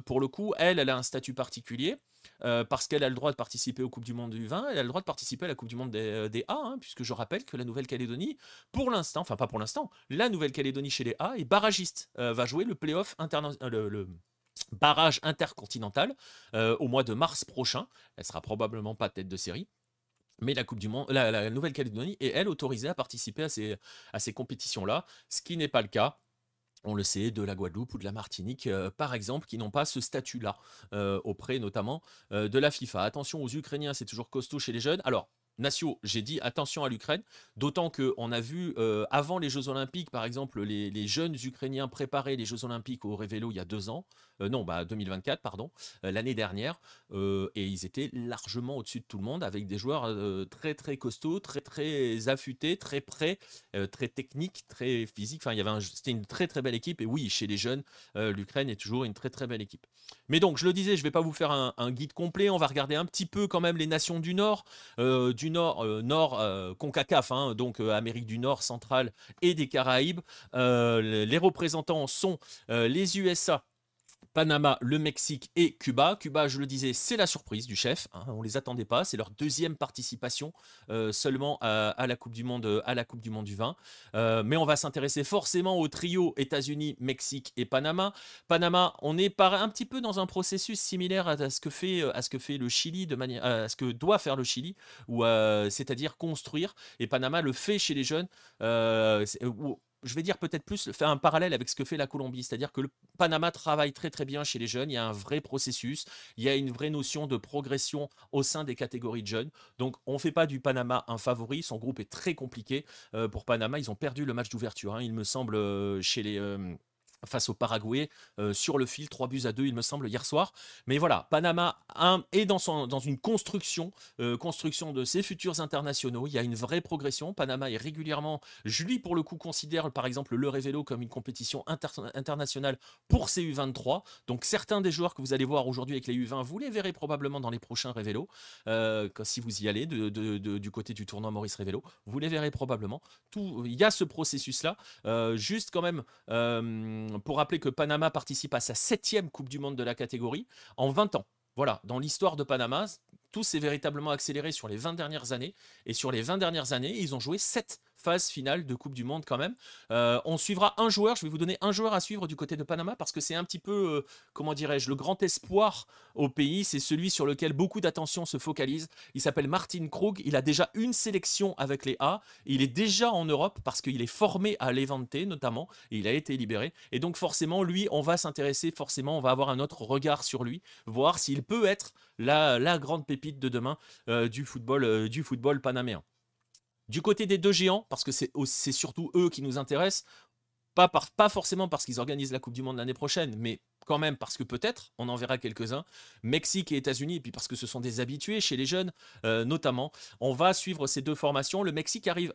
pour le coup, elle a un statut particulier. Parce qu'elle a le droit de participer aux Coupes du Monde du vin, elle a le droit de participer à la Coupe du Monde des A, puisque je rappelle que la Nouvelle-Calédonie, pour l'instant, enfin pas pour l'instant, la Nouvelle-Calédonie chez les A est barragiste, va jouer le play-off international, barrage intercontinental au mois de mars prochain. Elle sera probablement pas tête de série. Mais la Coupe du Monde, la Nouvelle-Calédonie est, elle, autorisée à participer à ces compétitions-là, ce qui n'est pas le cas. On le sait, de la Guadeloupe ou de la Martinique, par exemple, qui n'ont pas ce statut-là, auprès notamment de la FIFA. Attention aux Ukrainiens, c'est toujours costaud chez les jeunes. Alors, Nacio, j'ai dit attention à l'Ukraine, d'autant qu'on a vu avant les Jeux Olympiques, par exemple, les jeunes Ukrainiens préparer les Jeux Olympiques au Révélo il y a 2 ans, 2024, pardon, l'année dernière, et ils étaient largement au-dessus de tout le monde, avec des joueurs très très costauds, très très affûtés, très prêts, très techniques, très physiques. Enfin, c'était une très très belle équipe, et oui, chez les jeunes, l'Ukraine est toujours une très très belle équipe. Mais donc, je le disais, je ne vais pas vous faire un guide complet, on va regarder un petit peu quand même les nations du Nord, CONCACAF, donc Amérique du Nord, centrale et des Caraïbes. Les représentants sont les USA Panama, le Mexique et Cuba. Cuba, je le disais, c'est la surprise du chef, hein, on les attendait pas. C'est leur deuxième participation seulement à la Coupe du Monde, du vin. Mais on va s'intéresser forcément au trio États-Unis, Mexique et Panama. Panama, on est un petit peu dans un processus similaire à ce que fait le Chili, à ce que doit faire le Chili, c'est-à-dire construire. Et Panama le fait chez les jeunes. Je vais dire peut-être plus, faire un parallèle avec ce que fait la Colombie, c'est-à-dire que le Panama travaille très très bien chez les jeunes, il y a un vrai processus, il y a une vraie notion de progression au sein des catégories de jeunes, donc on ne fait pas du Panama un favori, son groupe est très compliqué pour Panama, ils ont perdu le match d'ouverture, hein, il me semble, face au Paraguay, sur le fil, 3-2, il me semble, hier soir. Mais voilà, Panama est dans une construction de ses futurs internationaux. Il y a une vraie progression. Panama est régulièrement, je lui pour le coup considère par exemple le Révélo comme une compétition internationale pour ses U23. Donc certains des joueurs que vous allez voir aujourd'hui avec les U20, vous les verrez probablement dans les prochains Révélo. Si vous y allez du côté du tournoi Maurice Révélo, vous les verrez probablement. Il y a ce processus-là. Juste quand même, pour rappeler que Panama participe à sa 7e Coupe du Monde de la catégorie en 20 ans. Voilà, dans l'histoire de Panama, tout s'est véritablement accéléré sur les 20 dernières années. Et sur les 20 dernières années, ils ont joué 7 phases finales de Coupe du Monde quand même. On suivra un joueur, je vais vous donner un joueur à suivre du côté de Panama parce que c'est un petit peu, comment dirais-je, le grand espoir au pays. C'est celui sur lequel beaucoup d'attention se focalise. Il s'appelle Martin Krug. Il a déjà une sélection avec les A. Il est déjà en Europe parce qu'il est formé à Levante notamment. Et il a été libéré. Et donc forcément, lui, on va s'intéresser, forcément, on va avoir un autre regard sur lui, voir s'il peut être la grande pépite de demain du football panaméen. Du côté des deux géants, parce que c'est surtout eux qui nous intéressent, pas forcément parce qu'ils organisent la Coupe du Monde l'année prochaine, mais quand même parce que peut-être, on en verra quelques-uns, Mexique et États-Unis, et puis parce que ce sont des habitués chez les jeunes, notamment. On va suivre ces deux formations. Le Mexique arrive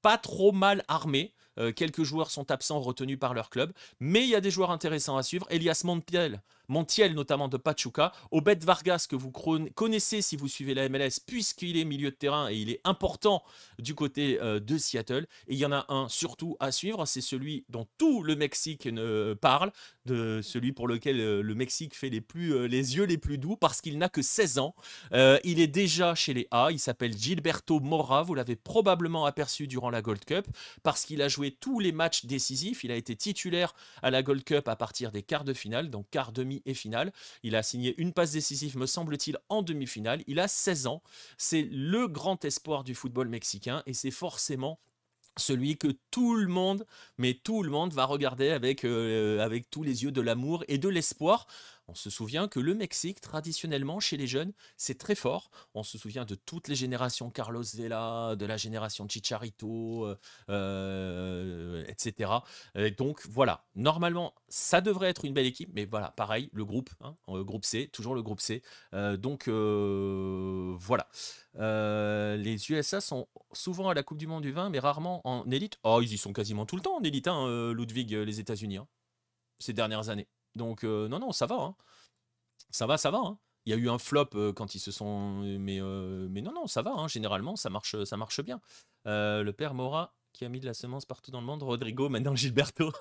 pas trop mal armé. Quelques joueurs sont absents, retenus par leur club, mais il y a des joueurs intéressants à suivre. Elias Montiel notamment de Pachuca, Obed Vargas que vous connaissez si vous suivez la MLS puisqu'il est milieu de terrain et il est important du côté de Seattle. Et il y en a un surtout à suivre, c'est celui dont tout le Mexique parle, de celui pour lequel le Mexique fait les yeux les plus doux parce qu'il n'a que 16 ans. Il est déjà chez les A, il s'appelle Gilberto Mora, vous l'avez probablement aperçu durant la Gold Cup parce qu'il a joué tous les matchs décisifs, il a été titulaire à la Gold Cup à partir des quarts de finale, donc quart, demi et finale. Il a signé une passe décisive, me semble-t-il, en demi-finale. Il a 16 ans, c'est le grand espoir du football mexicain et c'est forcément celui que tout le monde, mais tout le monde va regarder avec tous les yeux de l'amour et de l'espoir. On se souvient que le Mexique, traditionnellement, chez les jeunes, c'est très fort. On se souvient de toutes les générations Carlos Vela, de la génération Chicharito, etc. Et donc, voilà. Normalement, ça devrait être une belle équipe, mais voilà, pareil, le groupe, hein, groupe C, toujours le groupe C. Voilà. Les USA sont souvent à la Coupe du Monde du vin, mais rarement en élite. Oh, ils y sont quasiment tout le temps en élite, hein, Ludwig, les États-Unis, hein, ces dernières années. Donc, non, non, ça va. Hein. Ça va. Hein. Il y a eu un flop quand ils se sont. Mais non, non, ça va. Hein. Généralement, ça marche bien. Le père Mora qui a mis de la semence partout dans le monde, Rodrigo, maintenant Gilberto.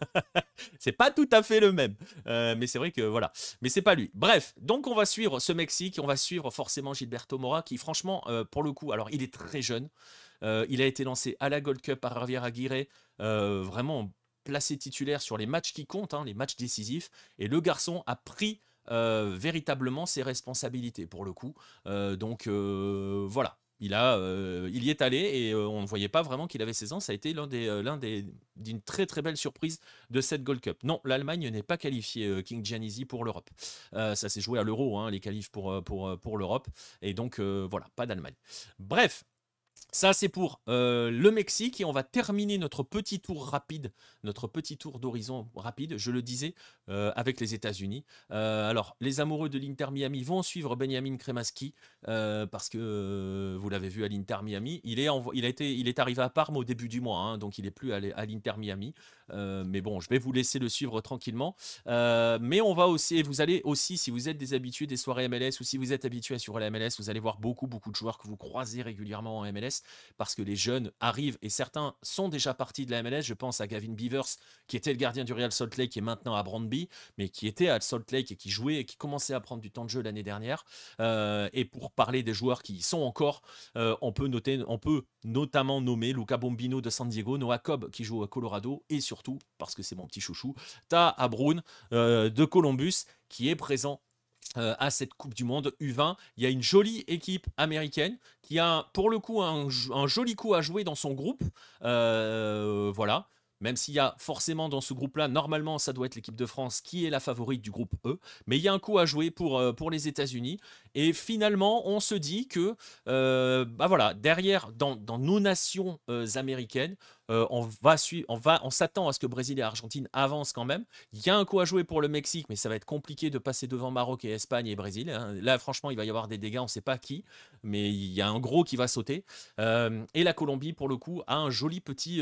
C'est pas tout à fait le même. Mais c'est vrai que voilà. Mais c'est pas lui. Bref, donc on va suivre ce Mexique. On va suivre forcément Gilberto Mora qui, franchement, pour le coup, alors il est très jeune. Il a été lancé à la Gold Cup par Javier Aguirre. Vraiment placé titulaire sur les matchs qui comptent, hein, les matchs décisifs. Et le garçon a pris véritablement ses responsabilités pour le coup. Donc voilà. Il y est allé et on ne voyait pas vraiment qu'il avait 16 ans. Ça a été d'une très très belle surprise de cette Gold Cup. Non, l'Allemagne n'est pas qualifiée, King Giannisi, pour l'Europe. Ça s'est joué à l'Euro, hein, les qualifs pour l'Europe. Et donc voilà, pas d'Allemagne. Bref. Ça, c'est pour le Mexique et on va terminer notre petit tour rapide, notre petit tour d'horizon rapide, je le disais, avec les États-Unis. Alors, les amoureux de l'Inter Miami vont suivre Benjamin Cremaschi parce que vous l'avez vu à l'Inter Miami. Il est arrivé à Parme au début du mois, hein, donc il n'est plus à l'Inter Miami. Mais bon, je vais vous laisser le suivre tranquillement. Mais on va aussi, vous allez aussi, si vous êtes des habitués des soirées MLS ou si vous êtes habitué à suivre la MLS, vous allez voir beaucoup de joueurs que vous croisez régulièrement en MLS. MLS parce que les jeunes arrivent et certains sont déjà partis de la MLS. Je pense à Gavin Beavers qui était le gardien du Real Salt Lake et maintenant à Brøndby, mais qui était à Salt Lake et qui jouait et qui commençait à prendre du temps de jeu l'année dernière. Et pour parler des joueurs qui y sont encore, on peut notamment nommer Luca Bombino de San Diego, Noah Cobb qui joue à Colorado et surtout, parce que c'est mon petit chouchou, Ta Abroun de Columbus qui est présent à cette Coupe du Monde U20. Il y a une jolie équipe américaine qui a pour le coup un joli coup à jouer dans son groupe. Voilà. Même s'il y a forcément dans ce groupe-là, normalement, ça doit être l'équipe de France qui est la favorite du groupe E. Mais il y a un coup à jouer pour les États-Unis. Et finalement, on se dit que, bah voilà, derrière, dans nos nations américaines, on s'attend à ce que Brésil et Argentine avancent quand même. Il y a un coup à jouer pour le Mexique, mais ça va être compliqué de passer devant Maroc et Espagne et Brésil, hein. Là, franchement, il va y avoir des dégâts, on ne sait pas qui, mais il y a un gros qui va sauter. Et la Colombie, pour le coup, a un joli petit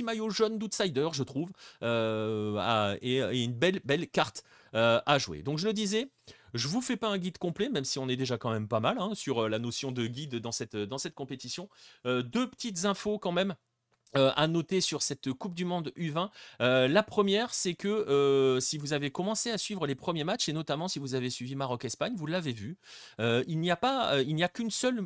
maillot jaune d'outsider, je trouve, et une belle carte à jouer. Donc, je le disais, je vous fais pas un guide complet, même si on est déjà quand même pas mal hein, sur la notion de guide dans cette compétition. Deux petites infos quand même à noter sur cette Coupe du Monde U20. La première, c'est que si vous avez commencé à suivre les premiers matchs, et notamment si vous avez suivi Maroc-Espagne, vous l'avez vu, il n'y a qu'une seule,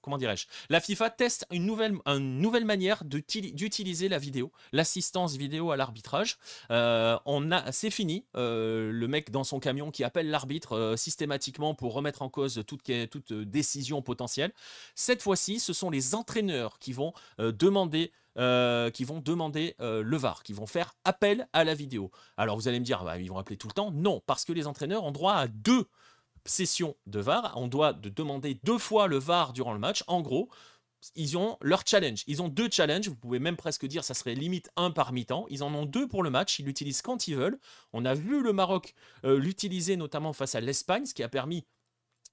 comment dirais-je, la FIFA teste une nouvelle manière d'utiliser la vidéo, l'assistance vidéo à l'arbitrage. C'est fini, le mec dans son camion qui appelle l'arbitre systématiquement pour remettre en cause toute décision potentielle. Cette fois-ci, ce sont les entraîneurs qui vont demander le VAR, qui vont faire appel à la vidéo. Alors vous allez me dire, bah, ils vont appeler tout le temps. Non, parce que les entraîneurs ont droit à 2 sessions de VAR. On doit demander 2 fois le VAR durant le match. En gros, ils ont leur challenge. Ils ont 2 challenges. Vous pouvez même presque dire ça serait limite 1 par mi-temps. Ils en ont 2 pour le match. Ils l'utilisent quand ils veulent. On a vu le Maroc l'utiliser notamment face à l'Espagne, ce qui a permis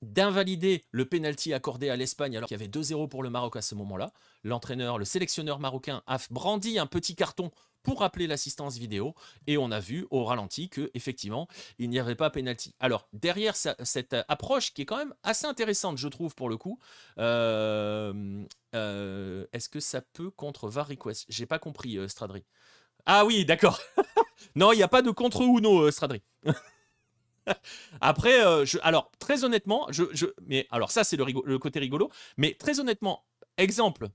d'invalider le penalty accordé à l'Espagne alors qu'il y avait 2-0 pour le Maroc à ce moment-là. Le sélectionneur marocain a brandi un petit carton pour rappeler l'assistance vidéo et on a vu au ralenti que effectivement il n'y avait pas penalty. Alors derrière cette approche qui est quand même assez intéressante je trouve pour le coup, est-ce que ça peut contre VAR request? J'ai pas compris Stradri. Ah oui d'accord. Non il n'y a pas de contre Uno Stradri. Après, alors très honnêtement, mais alors ça c'est le côté rigolo, mais très honnêtement, exemple,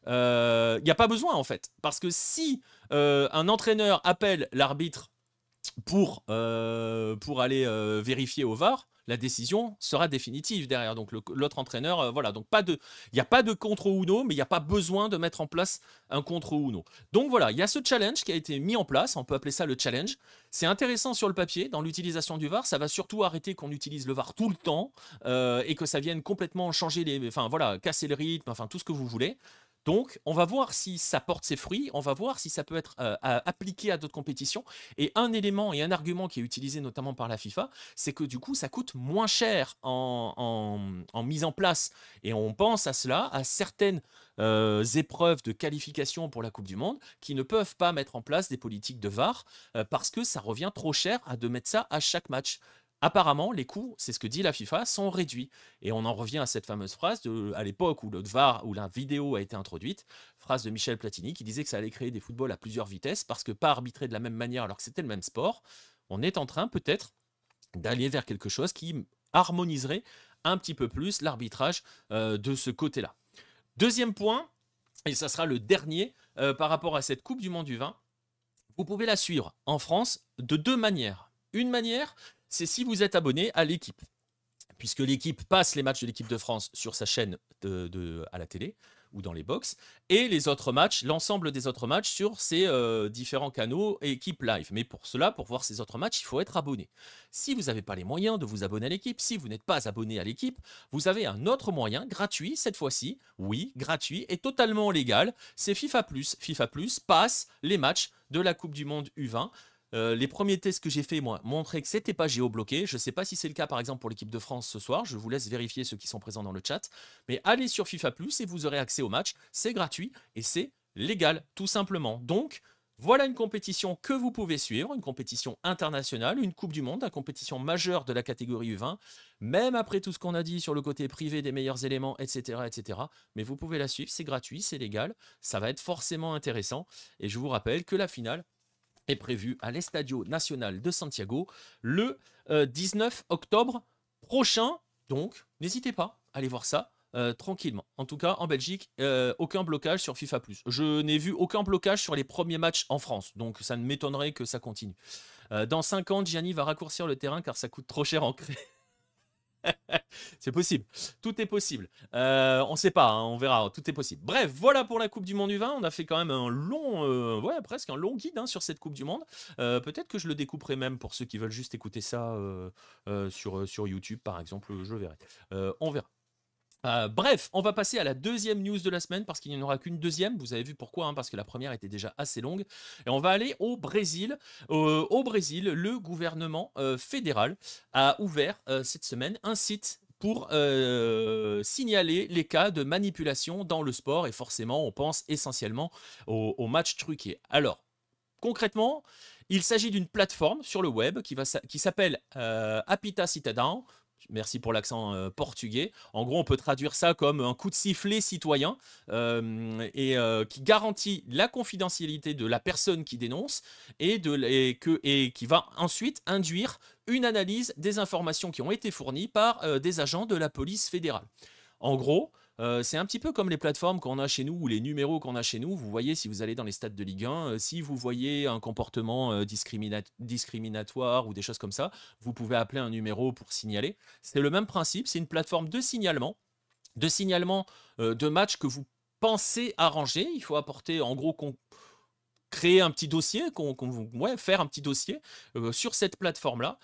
il n'y a pas besoin en fait, parce que si un entraîneur appelle l'arbitre pour aller vérifier au VAR, la décision sera définitive derrière. Donc l'autre entraîneur, voilà. Donc il n'y a pas de contre Uno, mais il n'y a pas besoin de mettre en place un contre Uno. Donc voilà, il y a ce challenge qui a été mis en place. On peut appeler ça le challenge. C'est intéressant sur le papier. Dans l'utilisation du VAR, ça va surtout arrêter qu'on utilise le VAR tout le temps et que ça vienne complètement changer enfin voilà, casser le rythme, enfin tout ce que vous voulez. Donc, on va voir si ça porte ses fruits, on va voir si ça peut être appliqué à d'autres compétitions. Et un élément et un argument qui est utilisé notamment par la FIFA, c'est que du coup, ça coûte moins cher en mise en place. Et on pense à cela, à certaines épreuves de qualification pour la Coupe du Monde qui ne peuvent pas mettre en place des politiques de VAR parce que ça revient trop cher de mettre ça à chaque match. Apparemment, les coûts, c'est ce que dit la FIFA, sont réduits. Et on en revient à cette fameuse phrase à l'époque où le VAR, où la vidéo a été introduite, phrase de Michel Platini qui disait que ça allait créer des footballs à plusieurs vitesses parce que pas arbitrer de la même manière alors que c'était le même sport. On est en train peut-être d'aller vers quelque chose qui harmoniserait un petit peu plus l'arbitrage de ce côté-là. Deuxième point, et ça sera le dernier par rapport à cette Coupe du Monde du vin, vous pouvez la suivre en France de 2 manières. Une manière, c'est si vous êtes abonné à l'équipe, puisque l'équipe passe les matchs de l'équipe de France sur sa chaîne à la télé ou dans les box, et les autres matchs, l'ensemble des autres matchs sur ces différents canaux et équipe live. Mais pour cela, pour voir ces autres matchs, il faut être abonné. Si vous n'avez pas les moyens de vous abonner à l'équipe, si vous n'êtes pas abonné à l'équipe, vous avez un autre moyen, gratuit cette fois-ci, oui, gratuit et totalement légal, c'est FIFA+. FIFA+, passe les matchs de la Coupe du Monde U20. Les premiers tests que j'ai fait moi montraient que c'était pas géobloqué. Je sais pas si c'est le cas par exemple pour l'équipe de France ce soir. Je vous laisse vérifier ceux qui sont présents dans le chat. Mais allez sur FIFA Plus et vous aurez accès au match. C'est gratuit et c'est légal tout simplement. Donc Voilà une compétition que vous pouvez suivre, une compétition internationale, une Coupe du Monde, une compétition majeure de la catégorie U20, même après tout ce qu'on a dit sur le côté privé des meilleurs éléments, etc., etc. Mais vous pouvez la suivre, c'est gratuit, c'est légal, ça va être forcément intéressant. Et je vous rappelle que la finale est prévue à l'Estadio Nacional de Santiago le 19 octobre prochain. Donc, n'hésitez pas à aller voir ça. Tranquillement. En tout cas, en Belgique, aucun blocage sur FIFA+. Je n'ai vu aucun blocage sur les premiers matchs en France, donc ça ne m'étonnerait que ça continue. Dans 5 ans, Gianni va raccourcir le terrain car ça coûte trop cher en crédit. C'est possible, tout est possible. On sait pas, hein, on verra, tout est possible. Bref, voilà pour la Coupe du Monde U20. On a fait quand même un long, ouais, presque un long guide hein, sur cette Coupe du Monde. Peut-être que je le découperai même pour ceux qui veulent juste écouter ça sur YouTube, par exemple, je verrai. On verra. Bref, on va passer à la deuxième news de la semaine parce qu'il n'y en aura qu'une deuxième. Vous avez vu pourquoi, hein, parce que la première était déjà assez longue. Et on va aller au Brésil. Au Brésil, le gouvernement fédéral a ouvert cette semaine un site pour signaler les cas de manipulation dans le sport. Et forcément, on pense essentiellement aux matchs truqués. Alors, concrètement, il s'agit d'une plateforme sur le web qui s'appelle Apita Cidadão. Merci pour l'accent portugais. En gros, on peut traduire ça comme un coup de sifflet citoyen qui garantit la confidentialité de la personne qui dénonce et qui va ensuite induire une analyse des informations qui ont été fournies par des agents de la police fédérale. En gros, c'est un petit peu comme les plateformes qu'on a chez nous ou les numéros qu'on a chez nous. Vous voyez, si vous allez dans les stades de Ligue 1, si vous voyez un comportement discriminatoire ou des choses comme ça, vous pouvez appeler un numéro pour signaler. C'est le même principe, c'est une plateforme de signalement de matchs que vous pensez arranger. Il faut apporter, en gros, créer un petit dossier, faire un petit dossier sur cette plateforme-là.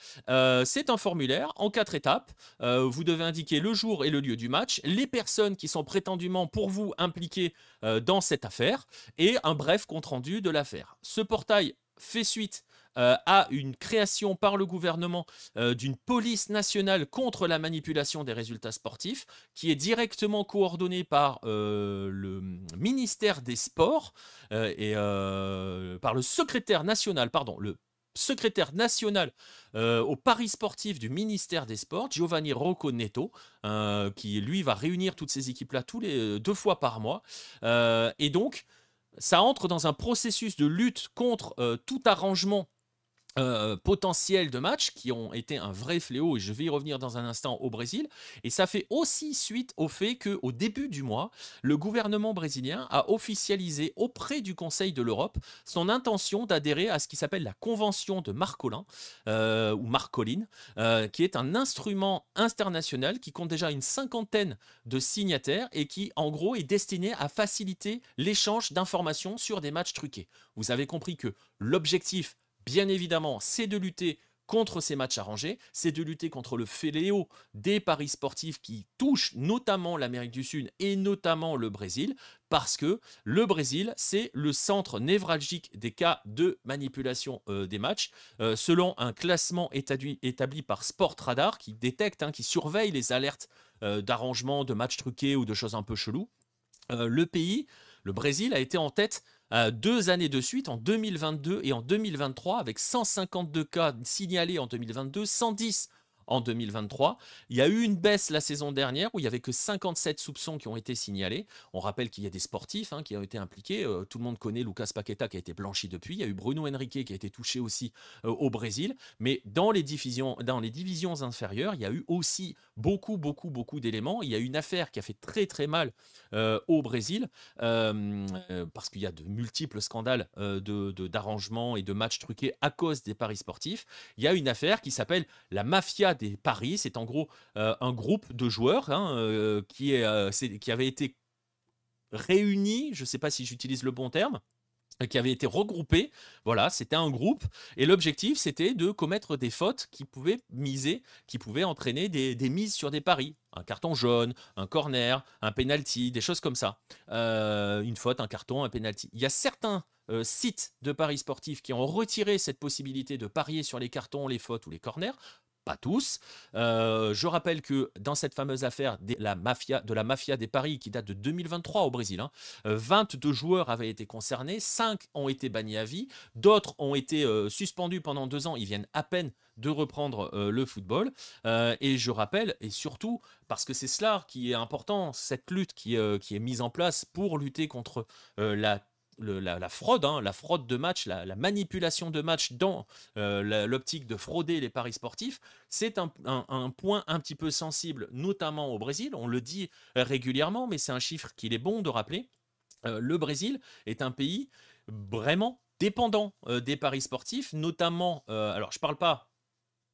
C'est un formulaire en 4 étapes. Vous devez indiquer le jour et le lieu du match, les personnes qui sont prétendument pour vous impliquées dans cette affaire et un bref compte-rendu de l'affaire. Ce portail fait suite à une création par le gouvernement d'une police nationale contre la manipulation des résultats sportifs, qui est directement coordonnée par le ministère des Sports et par le secrétaire national, au Paris sportif du ministère des Sports, Giovanni Rocco Neto, qui lui va réunir toutes ces équipes-là 2 fois par mois. Et donc, ça entre dans un processus de lutte contre tout arrangement potentiels de matchs qui ont été un vrai fléau, et je vais y revenir dans un instant au Brésil. Et ça fait aussi suite au fait qu'au début du mois, le gouvernement brésilien a officialisé auprès du Conseil de l'Europe son intention d'adhérer à ce qui s'appelle la Convention de Marcolin, ou Marcolin, qui est un instrument international qui compte déjà une 50aine de signataires et qui, en gros, est destiné à faciliter l'échange d'informations sur des matchs truqués. Vous avez compris que l'objectif, bien évidemment, c'est de lutter contre ces matchs arrangés, c'est de lutter contre le fléau des paris sportifs qui touchent notamment l'Amérique du Sud et notamment le Brésil, parce que le Brésil, c'est le centre névralgique des cas de manipulation des matchs, selon un classement établi par Sport Radar, qui détecte, qui surveille les alertes d'arrangement de matchs truqués ou de choses un peu cheloues. Le Brésil a été en tête 2 années de suite, en 2022 et en 2023, avec 152 cas signalés en 2022, 110 en 2023. Il y a eu une baisse la saison dernière où il n'y avait que 57 soupçons qui ont été signalés. On rappelle qu'il y a des sportifs qui ont été impliqués. Tout le monde connaît Lucas Paqueta qui a été blanchi depuis. Il y a eu Bruno Henrique qui a été touché aussi au Brésil. Mais dans les divisions inférieures, il y a eu aussi beaucoup d'éléments. Il y a une affaire qui a fait très très mal au Brésil parce qu'il y a de multiples scandales d'arrangements et de matchs truqués à cause des paris sportifs. Il y a une affaire qui s'appelle la mafia des paris. C'est en gros un groupe de joueurs qui avait été réuni, je ne sais pas si j'utilise le bon terme, qui avait été regroupé. Voilà, c'était un groupe et l'objectif c'était de commettre des fautes qui pouvaient entraîner des mises sur des paris, un carton jaune, un corner, un penalty, des choses comme ça, une faute, un carton, un penalty. Il y a certains sites de paris sportifs qui ont retiré cette possibilité de parier sur les cartons, les fautes ou les corners, pas tous. Je rappelle que dans cette fameuse affaire de la mafia des paris qui date de 2023 au Brésil, hein, 22 joueurs avaient été concernés, 5 ont été bannis à vie, d'autres ont été suspendus pendant 2 ans, ils viennent à peine de reprendre le football. Et je rappelle, et surtout, parce que c'est cela qui est important, cette lutte qui est mise en place pour lutter contre la fraude, hein, la fraude de match, la manipulation de match dans l'optique de frauder les paris sportifs, c'est un point un petit peu sensible, notamment au Brésil. On le dit régulièrement, mais c'est un chiffre qu'il est bon de rappeler. Le Brésil est un pays vraiment dépendant des paris sportifs, notamment, alors je ne parle pas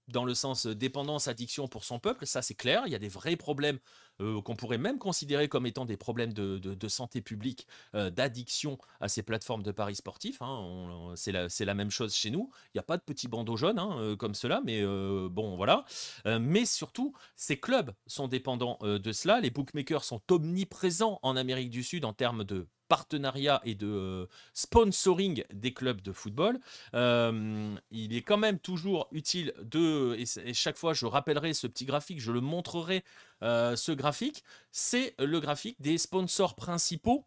dans le sens dépendance, addiction pour son peuple, ça c'est clair, il y a des vrais problèmes qu'on pourrait même considérer comme étant des problèmes de santé publique, d'addiction à ces plateformes de paris sportifs, hein, c'est la même chose chez nous, il n'y a pas de petits bandeaux jaunes hein, comme cela, mais bon voilà. Mais surtout, ces clubs sont dépendants de cela, les bookmakers sont omniprésents en Amérique du Sud en termes de partenariat et de sponsoring des clubs de football. Il est quand même toujours utile et chaque fois je rappellerai ce petit graphique, je le montrerai, ce graphique, c'est le graphique des sponsors principaux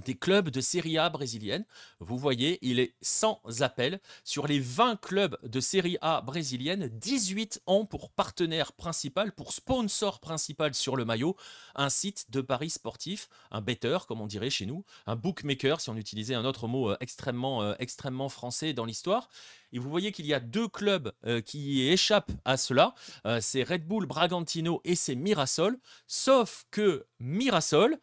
des clubs de Serie A brésilienne. Vous voyez, il est sans appel. Sur les 20 clubs de Serie A brésilienne, 18 ont pour partenaire principal, pour sponsor principal sur le maillot, un site de paris sportif, un betteur, comme on dirait chez nous, un bookmaker, si on utilisait un autre mot extrêmement français dans l'histoire. Et vous voyez qu'il y a 2 clubs qui échappent à cela. C'est Red Bull Bragantino et c'est Mirassol. Sauf que Mirassol,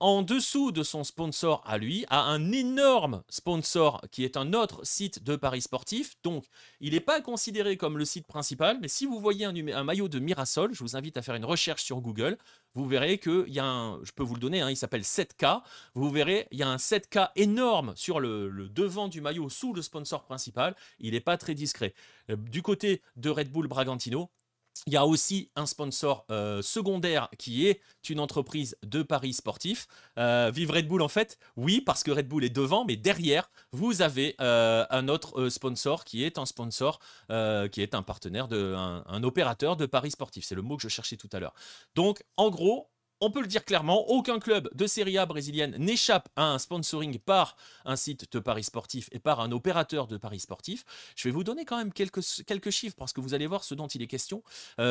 en dessous de son sponsor à lui, a un énorme sponsor qui est un autre site de paris sportifs. Donc, il n'est pas considéré comme le site principal, mais si vous voyez un maillot de Mirassol, je vous invite à faire une recherche sur Google, vous verrez qu'il y a je peux vous le donner, hein, il s'appelle 7K. Vous verrez, il y a un 7K énorme sur le devant du maillot sous le sponsor principal. Il n'est pas très discret. Du côté de Red Bull Bragantino, il y a aussi un sponsor secondaire qui est une entreprise de paris sportifs. Vive Red Bull en fait, oui, parce que Red Bull est devant, mais derrière, vous avez un autre sponsor qui est un sponsor, qui est un partenaire, un opérateur de paris sportifs. C'est le mot que je cherchais tout à l'heure. Donc, en gros, on peut le dire clairement, aucun club de Serie A brésilienne n'échappe à un sponsoring par un site de paris sportifs et par un opérateur de paris sportifs. Je vais vous donner quand même quelques chiffres parce que vous allez voir ce dont il est question.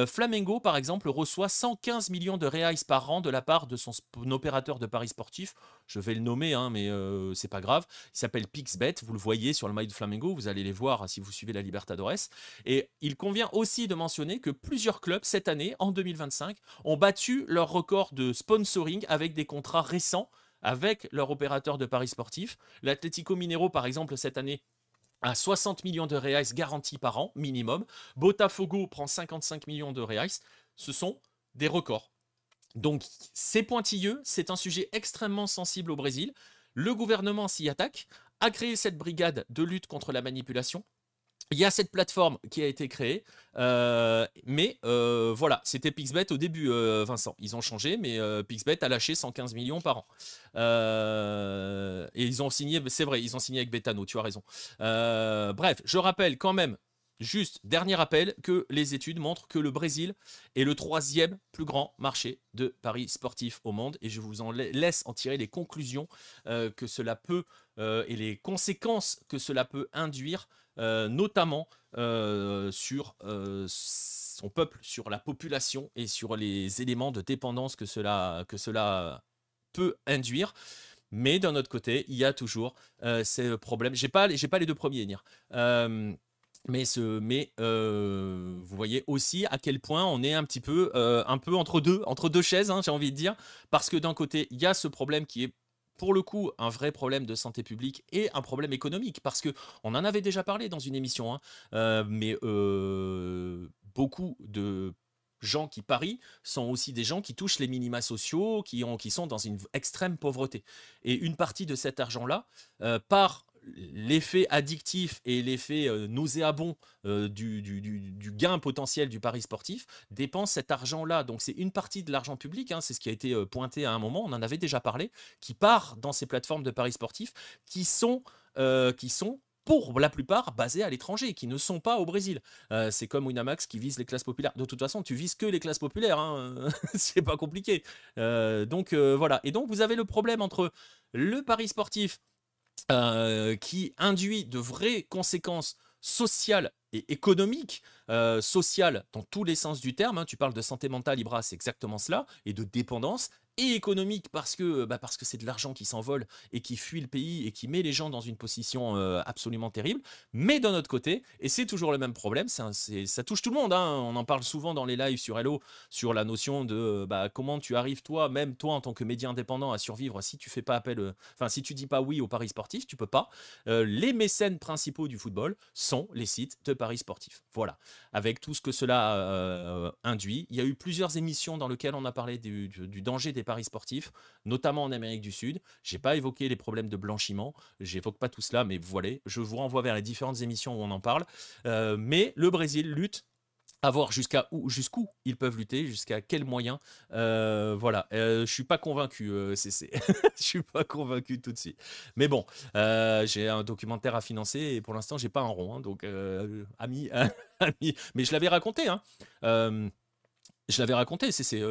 Flamengo, par exemple, reçoit 115 millions de reais par an de la part de son opérateur de paris sportifs. Je vais le nommer, hein, mais c'est pas grave. Il s'appelle Pixbet. Vous le voyez sur le maillot de Flamengo. Vous allez les voir si vous suivez la Libertadores. Et il convient aussi de mentionner que plusieurs clubs, cette année, en 2025, ont battu leur record de sponsoring avec des contrats récents avec leur opérateur de paris sportifs. L'Atlético Mineiro, par exemple, cette année, a 60 millions de reais garantis par an, minimum. Botafogo prend 55 millions de reais. Ce sont des records. Donc, c'est pointilleux, c'est un sujet extrêmement sensible au Brésil. Le gouvernement s'y attaque, a créé cette brigade de lutte contre la manipulation. Il y a cette plateforme qui a été créée, mais voilà, c'était Pixbet au début, Vincent. Ils ont changé, mais Pixbet a lâché 115 millions par an. Et ils ont signé, c'est vrai, ils ont signé avec Betano, tu as raison. Bref, je rappelle quand même, juste dernier rappel, que les études montrent que le Brésil est le 3e plus grand marché de paris sportifs au monde. Et je vous en laisse en tirer les conclusions que cela peut et les conséquences que cela peut induire. Notamment sur son peuple, sur la population et sur les éléments de dépendance que cela peut induire. Mais d'un autre côté, il y a toujours ces problèmes. J'ai pas les 2 premiers, Nir. Mais vous voyez aussi à quel point on est un peu entre deux chaises, hein, j'ai envie de dire. Parce que d'un côté, il y a ce problème qui est pour le coup un vrai problème de santé publique et un problème économique, parce que on en avait déjà parlé dans une émission, hein, mais beaucoup de gens qui parient sont aussi des gens qui touchent les minima sociaux, qui sont dans une extrême pauvreté. Et une partie de cet argent-là, par l'effet addictif et l'effet nauséabond du gain potentiel du pari sportif, dépense cet argent-là. Donc c'est une partie de l'argent public, hein, c'est ce qui a été pointé à un moment, on en avait déjà parlé, qui part dans ces plateformes de paris sportifs qui sont pour la plupart basés à l'étranger, qui ne sont pas au Brésil. C'est comme Winamax qui vise les classes populaires. De toute façon, tu vises que les classes populaires, hein, c'est pas compliqué. Voilà. Et donc, vous avez le problème entre le pari sportif qui induit de vraies conséquences sociales et économiques, sociales dans tous les sens du terme, hein. Tu parles de santé mentale, Ibra, c'est exactement cela, et de dépendance, et économique parce que c'est de l'argent qui s'envole et qui fuit le pays et qui met les gens dans une position absolument terrible. Mais d'un autre côté, et c'est toujours le même problème, ça touche tout le monde, hein. On en parle souvent dans les lives sur Hello, sur la notion de comment tu arrives toi, même toi en tant que média indépendant, à survivre si tu fais pas appel, si tu dis pas oui aux paris sportifs, tu peux pas. Les mécènes principaux du football sont les sites de paris sportifs. Voilà, avec tout ce que cela induit. Il y a eu plusieurs émissions dans lesquelles on a parlé du danger des paris sportifs, notamment en Amérique du Sud. J'ai pas évoqué les problèmes de blanchiment, j'évoque pas tout cela, mais voilà, je vous renvoie vers les différentes émissions où on en parle. Mais le Brésil lutte à voir jusqu'où ils peuvent lutter, jusqu'à quels moyens. Voilà, je suis pas convaincu, CC. Je suis pas convaincu tout de suite. Mais bon, j'ai un documentaire à financer et pour l'instant, j'ai pas un rond. Hein, donc, ami, ami. Mais je l'avais raconté. Hein. Je l'avais raconté, CC.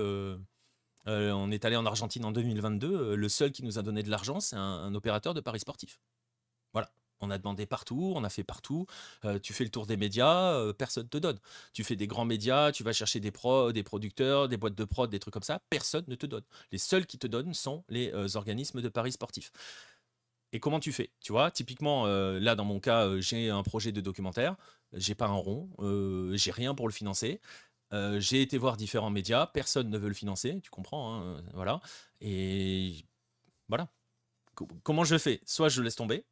On est allé en Argentine en 2022. Le seul qui nous a donné de l'argent, c'est un opérateur de paris sportifs. Voilà. On a demandé partout, on a fait partout. Tu fais le tour des médias, personne ne te donne. Tu fais des grands médias, tu vas chercher des producteurs, des boîtes de prod, des trucs comme ça, personne ne te donne. Les seuls qui te donnent sont les organismes de paris sportifs. Et comment tu fais? Tu vois, typiquement, là, dans mon cas, j'ai un projet de documentaire, j'ai pas un rond, j'ai rien pour le financer. J'ai été voir différents médias, personne ne veut le financer, tu comprends, hein, voilà. Et voilà. Comment je fais? Soit je laisse tomber,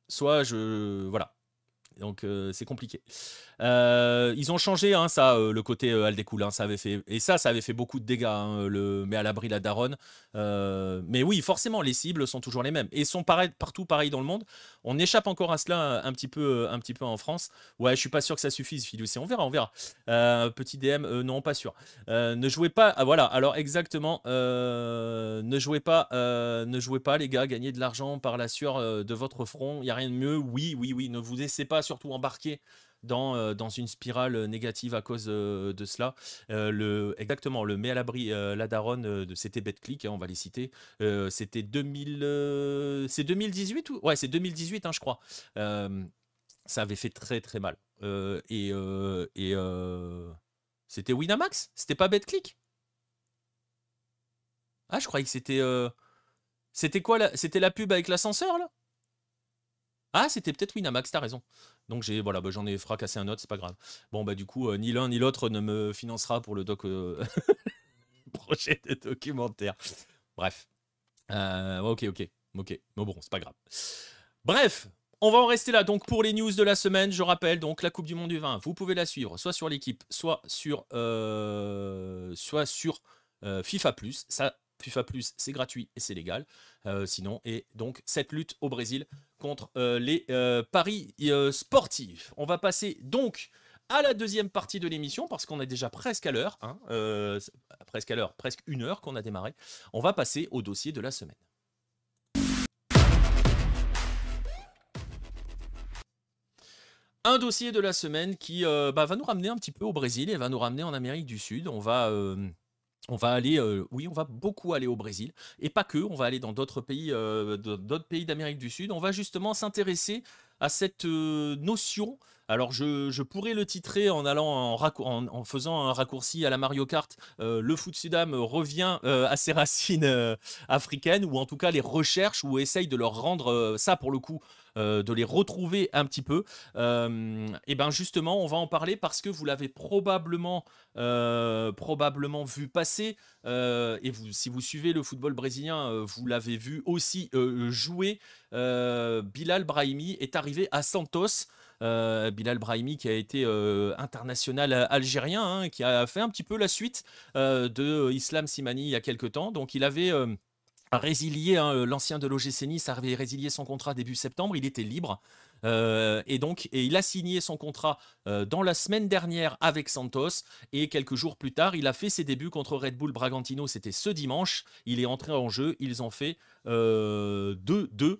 soit voilà. Donc c'est compliqué. Ils ont changé, hein, ça, le côté Aldécool, hein, ça avait fait, et ça avait fait beaucoup de dégâts, hein, mais à l'abri la daronne. Mais oui, forcément, les cibles sont toujours les mêmes et sont partout pareil dans le monde. On échappe encore à cela un petit peu en France. Ouais, je suis pas sûr que ça suffise, Filoucé. On verra, on verra. Petit DM, non, pas sûr. Ne jouez pas. Ah, voilà. Alors exactement. Ne jouez pas, les gars. Gagnez de l'argent par la sueur de votre front. Il y a rien de mieux. Oui, oui, oui. Ne vous laissez pas surtout embarquer dans une spirale négative à cause de cela. Exactement, le met à l'abri la daronne, c'était BetClick, hein, on va les citer. C'était c'est 2018 ou... Ouais, c'est 2018, hein, je crois. Ça avait fait très très mal. C'était Winamax? C'était pas BetClick? Ah, je croyais que c'était... C'était quoi là? C'était la pub avec l'ascenseur là? Ah, c'était peut-être Winamax, t'as raison. Donc voilà, j'en ai fracassé un autre, c'est pas grave. Bon, du coup, ni l'un ni l'autre ne me financera pour le projet de documentaire. Bref. Ok. Mais bon, c'est pas grave. Bref, on va en rester là. Donc pour les news de la semaine, je rappelle, donc la Coupe du Monde du vin, vous pouvez la suivre soit sur l'équipe, soit sur FIFA Plus. Ça, FIFA Plus, c'est gratuit et c'est légal. Sinon, et donc cette lutte au Brésil contre les paris sportifs. On va passer donc à la deuxième partie de l'émission parce qu'on est déjà presque à l'heure, hein, presque à l'heure, presque une heure qu'on a démarré. On va passer au dossier de la semaine. Un dossier de la semaine qui va nous ramener un petit peu au Brésil et va nous ramener en Amérique du Sud. On va aller, on va beaucoup aller au Brésil et pas que. On va aller dans d'autres pays d'Amérique du Sud. On va justement s'intéresser à cette notion. Alors je pourrais le titrer en allant en faisant un raccourci à la Mario Kart. Le foot Sudam revient à ses racines africaines, ou en tout cas les recherches ou essaye de leur rendre ça pour le coup. De les retrouver un petit peu. Et ben justement, on va en parler parce que vous l'avez probablement vu passer. Et si vous suivez le football brésilien, vous l'avez vu aussi jouer. Bilal Brahimi est arrivé à Santos. Bilal Brahimi qui a été international algérien, hein, qui a fait un petit peu la suite de Islam Simani il y a quelques temps. Donc il avait résilié, hein, l'ancien de l'OGC Nice avait résilié son contrat début septembre, il était libre. Et il a signé son contrat dans la semaine dernière avec Santos. Et quelques jours plus tard, il a fait ses débuts contre Red Bull Bragantino. C'était ce dimanche. Il est entré en jeu. Ils ont fait 2-2.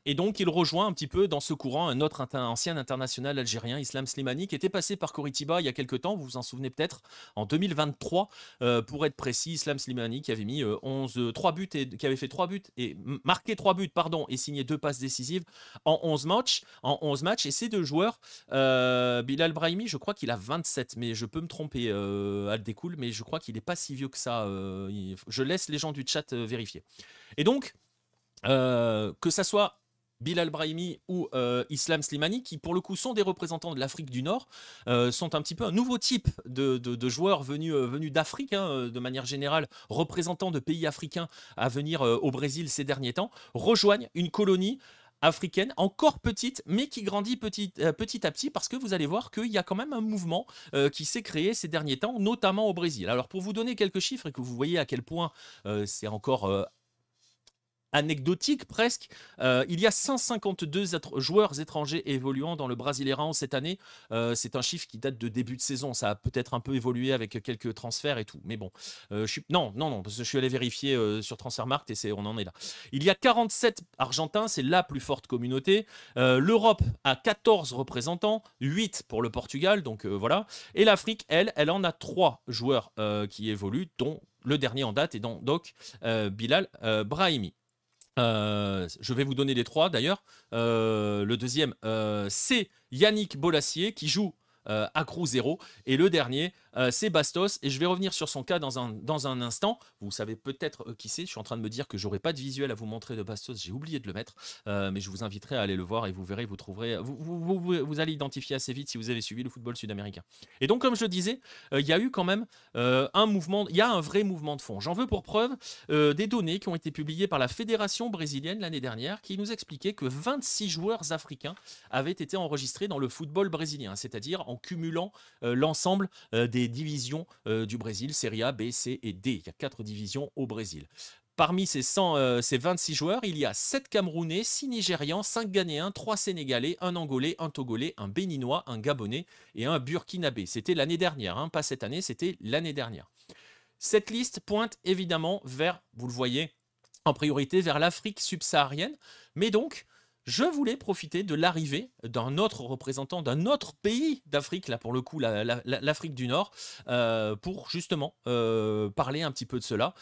Et donc, il rejoint un petit peu dans ce courant un autre ancien international algérien, Islam Slimani, qui était passé par Coritiba il y a quelques temps. Vous vous en souvenez peut-être, en 2023, pour être précis. Islam Slimani qui avait mis 3 buts et qui avait fait 3 buts et marqué 3 buts, pardon, et signé 2 passes décisives en 11 matchs. Et ces deux joueurs, Bilal Brahimi, je crois qu'il a 27, mais je peux me tromper, Aldécool, mais je crois qu'il n'est pas si vieux que ça. Je laisse les gens du chat vérifier. Et donc, que ça soit Bilal Brahimi ou Islam Slimani, qui pour le coup sont des représentants de l'Afrique du Nord, sont un petit peu un nouveau type de joueurs venus d'Afrique, hein, de manière générale, représentants de pays africains à venir au Brésil ces derniers temps, rejoignent une colonie africaine encore petite, mais qui grandit petit à petit, parce que vous allez voir qu'il y a quand même un mouvement qui s'est créé ces derniers temps, notamment au Brésil. Alors pour vous donner quelques chiffres et que vous voyez à quel point c'est encore anecdotique presque, il y a 152 joueurs étrangers évoluant dans le Brasileirão cette année. C'est un chiffre qui date de début de saison. Ça a peut-être un peu évolué avec quelques transferts et tout. Mais bon, non, parce que je suis allé vérifier sur Transfermarkt et on en est là. Il y a 47 Argentins, c'est la plus forte communauté. L'Europe a 14 représentants, 8 pour le Portugal, donc voilà. Et l'Afrique, elle en a 3 joueurs qui évoluent, dont le dernier en date est donc Bilal Brahimi. Je vais vous donner les 3 d'ailleurs. Le deuxième, c'est Yannick Bolassier qui joue à Cruzeiro. Et le dernier, c'est Bastos. Et je vais revenir sur son cas dans un instant. Vous savez peut-être qui c'est. Je suis en train de me dire que j'aurai pas de visuel à vous montrer de Bastos. J'ai oublié de le mettre. Mais je vous inviterai à aller le voir et vous verrez, vous trouverez. Vous allez identifier assez vite si vous avez suivi le football sud-américain. Et donc, comme je le disais, il y a eu quand même un mouvement. Il y a un vrai mouvement de fond. J'en veux pour preuve des données qui ont été publiées par la Fédération brésilienne l'année dernière qui nous expliquait que 26 joueurs africains avaient été enregistrés dans le football brésilien, c'est-à-dire en cumulant l'ensemble des divisions du Brésil, Série A, B, C et D. Il y a 4 divisions au Brésil. Parmi ces 26 joueurs, il y a 7 Camerounais, 6 Nigérians, 5 Ghanéens, 3 Sénégalais, 1 Angolais, 1 Togolais, 1 Béninois, 1 Gabonais et 1 Burkinabé. C'était l'année dernière, hein, pas cette année, c'était l'année dernière. Cette liste pointe évidemment vers, vous le voyez, en priorité vers l'Afrique subsaharienne, mais donc je voulais profiter de l'arrivée d'un autre représentant d'un autre pays d'Afrique, là pour le coup l'Afrique du Nord, pour justement parler un petit peu de cela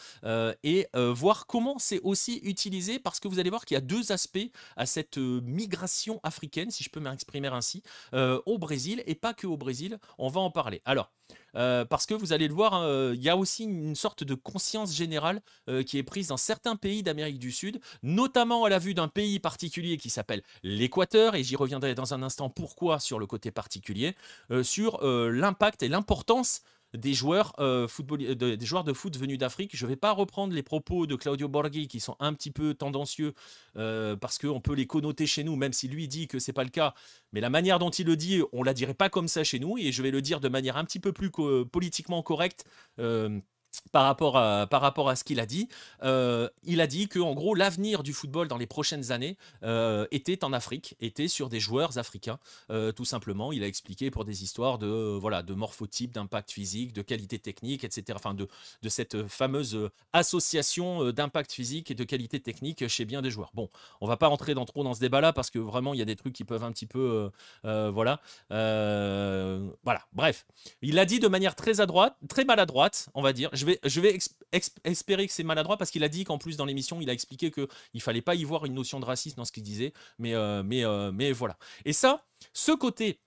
et voir comment c'est aussi utilisé, parce que vous allez voir qu'il y a 2 aspects à cette migration africaine, si je peux m'exprimer ainsi, au Brésil, et pas que au Brésil, on va en parler. Alors, parce que vous allez le voir, il y a aussi une sorte de conscience générale qui est prise dans certains pays d'Amérique du Sud, notamment à la vue d'un pays particulier qui s'appelle l'Équateur, et j'y reviendrai dans un instant pourquoi sur le côté particulier, sur l'impact et l'importance des joueurs, des joueurs de foot venus d'Afrique. Je ne vais pas reprendre les propos de Claudio Borghi qui sont un petit peu tendancieux parce qu'on peut les connoter chez nous, même si lui dit que ce n'est pas le cas. Mais la manière dont il le dit, on ne la dirait pas comme ça chez nous, et je vais le dire de manière un petit peu plus politiquement correcte. Par rapport à ce qu'il a dit, il a dit que en gros l'avenir du football dans les prochaines années était en Afrique, était sur des joueurs africains, tout simplement. Il a expliqué pour des histoires de morphotype, d'impact physique, de qualité technique, etc. Enfin de cette fameuse association d'impact physique et de qualité technique chez bien des joueurs. Bon, on va pas rentrer trop dans ce débat-là parce que vraiment il y a des trucs qui peuvent un petit peu voilà. Bref, il l'a dit de manière très maladroite, on va dire. Je vais espérer que c'est maladroit, parce qu'il a dit qu'en plus dans l'émission, il a expliqué qu'il ne fallait pas y voir une notion de racisme dans ce qu'il disait. Mais voilà. Et ça, ce côté,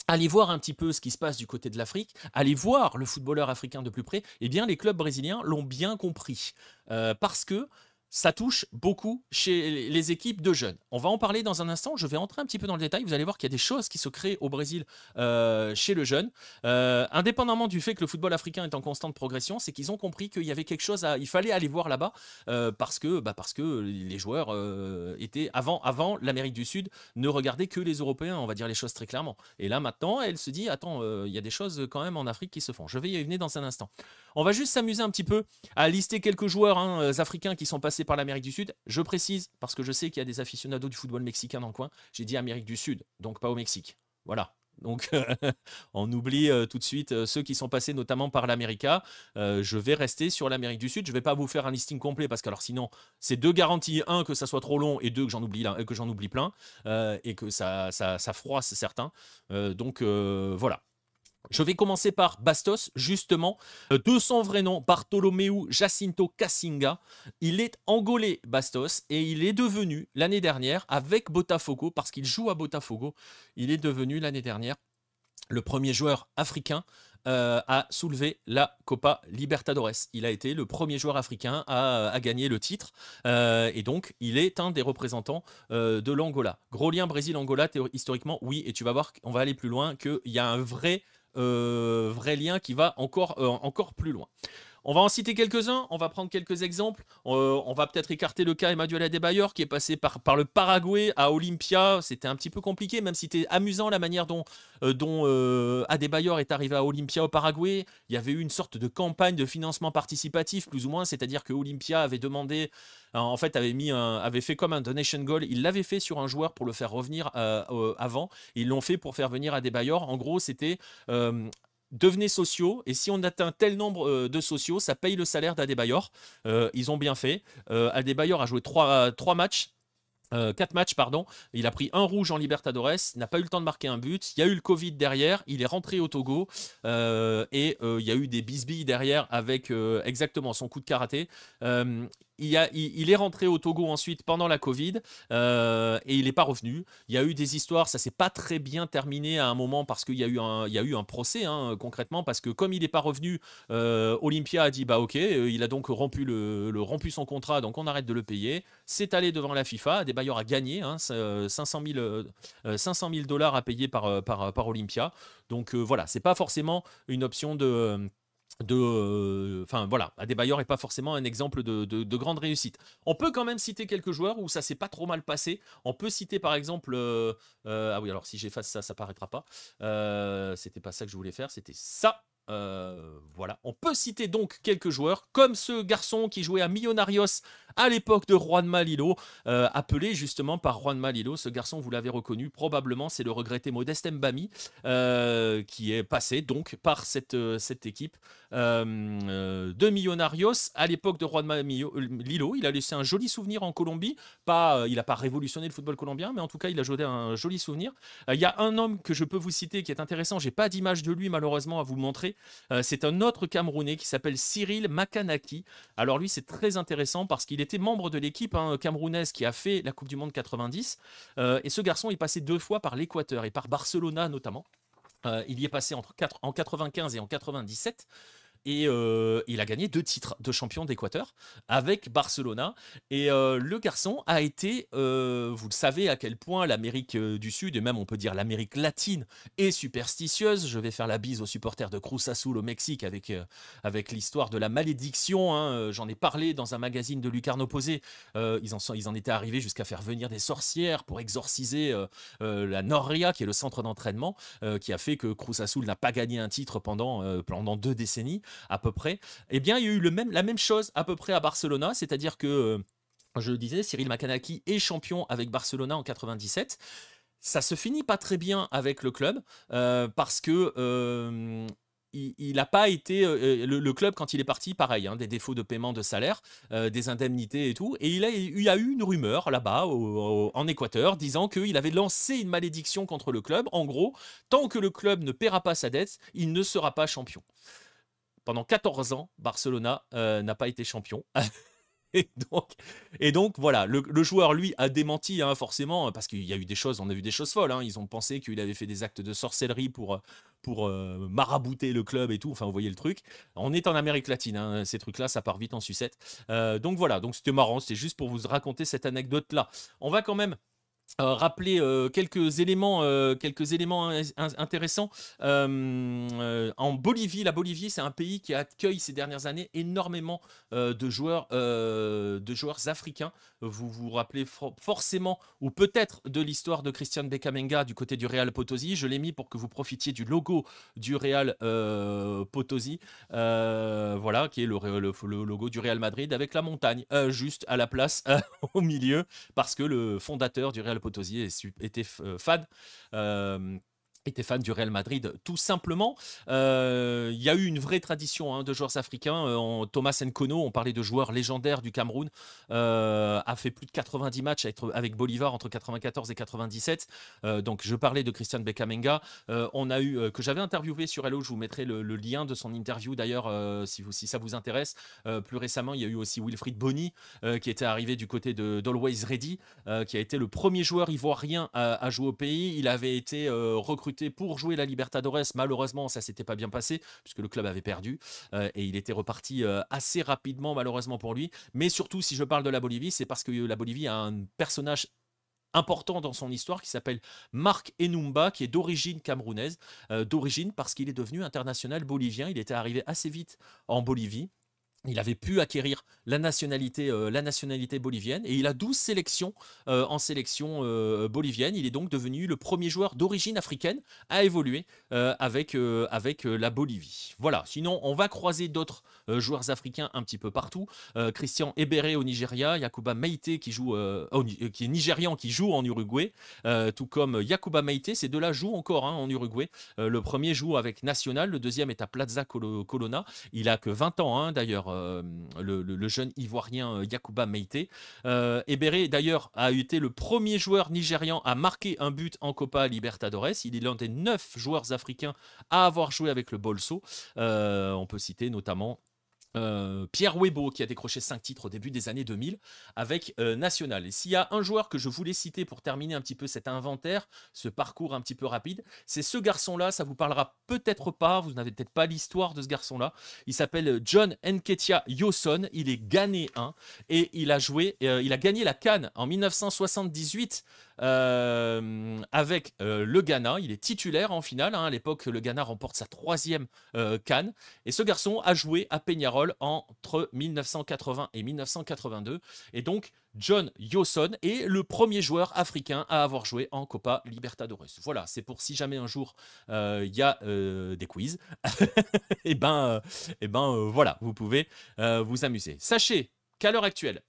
allez voir un petit peu ce qui se passe du côté de l'Afrique, allez voir le footballeur africain de plus près, eh bien les clubs brésiliens l'ont bien compris. Parce que ça touche beaucoup chez les équipes de jeunes. On va en parler dans un instant, je vais entrer un petit peu dans le détail, vous allez voir qu'il y a des choses qui se créent au Brésil chez le jeune. Indépendamment du fait que le football africain est en constante progression, c'est qu'ils ont compris qu'il y avait quelque chose il fallait aller voir là-bas parce que les joueurs étaient, avant l'Amérique du Sud, ne regardaient que les Européens, on va dire les choses très clairement. Et là maintenant, elle se dit, attends, il y a des choses quand même en Afrique qui se font. Je vais y venir dans un instant. On va juste s'amuser un petit peu à lister quelques joueurs africains qui sont passés passer par l'Amérique du Sud. Je précise, parce que je sais qu'il y a des aficionados du football mexicain dans le coin, j'ai dit Amérique du Sud, donc pas au Mexique. Voilà. Donc, on oublie tout de suite ceux qui sont passés notamment par l'América. Je vais rester sur l'Amérique du Sud. Je ne vais pas vous faire un listing complet parce que alors sinon, c'est deux garanties. Un, que ça soit trop long et deux, que j'en oublie plein et que ça froisse certains. Donc, voilà. Je vais commencer par Bastos, justement, de son vrai nom, Bartolomeu Jacinto Cassinga. Il est angolais, Bastos, et il est devenu, l'année dernière, avec Botafogo, parce qu'il joue à Botafogo, il est devenu, l'année dernière, le premier joueur africain à soulever la Copa Libertadores. Il a été le premier joueur africain à gagner le titre, et donc il est un des représentants de l'Angola. Gros lien Brésil-Angola, historiquement, oui, et tu vas voir qu'on va aller plus loin, qu'il y a un vrai lien qui va encore plus loin. On va en citer quelques-uns, on va prendre quelques exemples. On va peut-être écarter le cas Emmanuel Adebayor qui est passé par le Paraguay à Olympia. C'était un petit peu compliqué, même si c'était amusant la manière dont Adebayor est arrivé à Olympia au Paraguay. Il y avait eu une sorte de campagne de financement participatif, plus ou moins, c'est-à-dire que Olympia avait demandé, en fait, avait fait comme un donation goal. Il l'avait fait sur un joueur pour le faire revenir avant. Ils l'ont fait pour faire venir Adebayor. En gros, c'était devenez sociaux, et si on atteint tel nombre de sociaux, ça paye le salaire d'Adebayor. Ils ont bien fait. Adebayor a joué 4 matchs. Pardon. Il a pris un rouge en Libertadores, n'a pas eu le temps de marquer un but. Il y a eu le Covid derrière, il est rentré au Togo et il y a eu des bisbilles derrière avec exactement son coup de karaté. Il est rentré au Togo ensuite pendant la Covid et il n'est pas revenu. Il y a eu des histoires, ça s'est pas très bien terminé à un moment parce qu'il y a eu un procès concrètement, parce que comme il n'est pas revenu, Olympia a dit bah ok, il a donc rompu son contrat, donc on arrête de le payer. C'est allé devant la FIFA, Adebayor a gagné 500 000 dollars à payer par Olympia. Donc voilà, c'est pas forcément une option enfin voilà, Adebayor n'est pas forcément un exemple de grande réussite. On peut quand même citer quelques joueurs où ça s'est pas trop mal passé. On peut citer par exemple ah oui, alors si j'efface ça, ça paraîtra pas. C'était pas ça que je voulais faire, c'était ça. Voilà, on peut citer donc quelques joueurs comme ce garçon qui jouait à Millonarios à l'époque de Juanma Lillo, appelé justement par Juanma Lillo. Ce garçon, vous l'avez reconnu probablement, c'est le regretté Modeste Mbami qui est passé donc par cette équipe de Millonarios à l'époque de Juanma Lillo. Il a laissé un joli souvenir en Colombie. Il n'a pas révolutionné le football colombien, mais en tout cas il a joué un joli souvenir. Il y a un homme que je peux vous citer qui est intéressant, j'ai pas d'image de lui malheureusement à vous montrer. C'est un autre Camerounais qui s'appelle Cyril Makanaki. Alors lui, c'est très intéressant parce qu'il était membre de l'équipe camerounaise qui a fait la Coupe du Monde 90. Et ce garçon est passé 2 fois par l'Équateur et par Barcelona notamment. Il y est passé en 95 et en 97. Et il a gagné 2 titres de champion d'Équateur avec Barcelona. Et le garçon a été, vous le savez à quel point l'Amérique du Sud, et même on peut dire l'Amérique latine, est superstitieuse. Je vais faire la bise aux supporters de Cruz Azul au Mexique avec l'histoire de la malédiction. J'en ai parlé dans un magazine de Lucarno Posé. Ils en étaient arrivés jusqu'à faire venir des sorcières pour exorciser la Noria, qui est le centre d'entraînement, qui a fait que Cruz Azul n'a pas gagné un titre pendant 2 décennies. À peu près, eh bien, il y a eu la même chose à peu près à Barcelona, c'est-à-dire que, je le disais, Cyril Makanaki est champion avec Barcelona en 97. Ça se finit pas très bien avec le club parce que il n'a pas été le club quand il est parti, pareil, des défauts de paiement de salaire, des indemnités et tout. Et il y a eu une rumeur là-bas en Équateur disant qu'il avait lancé une malédiction contre le club. En gros, tant que le club ne paiera pas sa dette, il ne sera pas champion. Pendant 14 ans, Barcelona n'a pas été champion. Et donc voilà, le joueur, lui, a démenti, forcément, parce qu'il y a eu des choses, on a vu des choses folles. Ils ont pensé qu'il avait fait des actes de sorcellerie pour marabouter le club et tout. Enfin, vous voyez le truc. On est en Amérique latine, ces trucs-là, ça part vite en sucette. Donc voilà, donc c'était marrant, c'était juste pour vous raconter cette anecdote-là. On va quand même rappeler quelques éléments intéressants. En Bolivie, la Bolivie, c'est un pays qui accueille ces dernières années énormément de joueurs africains. Vous vous rappelez forcément, ou peut-être, de l'histoire de Christian Becamenga du côté du Real Potosí. Je l'ai mis pour que vous profitiez du logo du Real Potosí, voilà, qui est le logo du Real Madrid avec la montagne juste à la place, au milieu, parce que le fondateur du Real Potosí était fan. Était fan du Real Madrid, tout simplement. Il y a eu une vraie tradition de joueurs africains. Thomas Nkono, on parlait de joueurs légendaires du Cameroun, a fait plus de 90 matchs avec Bolivar entre 94 et 97. Donc je parlais de Christian Becamenga. On a eu, que j'avais interviewé sur Hello, je vous mettrai le lien de son interview d'ailleurs, si ça vous intéresse. Plus récemment, il y a eu aussi Wilfried Bony, qui était arrivé du côté d'Always Ready, qui a été le premier joueur ivoirien à jouer au pays. Il avait été recruté pour jouer la Libertadores. Malheureusement, ça s'était pas bien passé puisque le club avait perdu et il était reparti assez rapidement, malheureusement pour lui. Mais surtout, si je parle de la Bolivie, c'est parce que la Bolivie a un personnage important dans son histoire qui s'appelle Marc Enumba, qui est d'origine camerounaise, d'origine parce qu'il est devenu international bolivien. Il était arrivé assez vite en Bolivie. Il avait pu acquérir la nationalité bolivienne et il a 12 sélections en sélection bolivienne. Il est donc devenu le premier joueur d'origine africaine à évoluer avec la Bolivie. Voilà, sinon on va croiser d'autres joueurs africains un petit peu partout. Christian Ebere au Nigeria, Yakuba Meite qui est nigérian, qui joue en Uruguay, tout comme Yakuba Meite. Ces deux-là jouent encore en Uruguay. Le premier joue avec Nacional, le deuxième est à Plaza Colonna. Il a que 20 ans d'ailleurs, le jeune ivoirien Yakuba Meite. Ebere d'ailleurs a été le premier joueur nigérian à marquer un but en Copa Libertadores. Il est l'un des 9 joueurs africains à avoir joué avec le Bolso. On peut citer notamment Pierre Webo qui a décroché 5 titres au début des années 2000 avec Nacional. Et s'il y a un joueur que je voulais citer pour terminer un petit peu cet inventaire, ce parcours un petit peu rapide, c'est ce garçon-là. Ça vous parlera peut-être pas, vous n'avez peut-être pas l'histoire de ce garçon-là. Il s'appelle John Nketia Yosson, il est ghanéen et il a gagné la CAN en 1978 avec le Ghana. Il est titulaire en finale. À l'époque, le Ghana remporte sa 3e CAN. Et ce garçon a joué à Peñarol entre 1980 et 1982. Et donc, John Yosson est le premier joueur africain à avoir joué en Copa Libertadores. Voilà, c'est pour si jamais un jour il y a des quiz. Voilà, vous pouvez vous amuser. Sachez qu'à l'heure actuelle,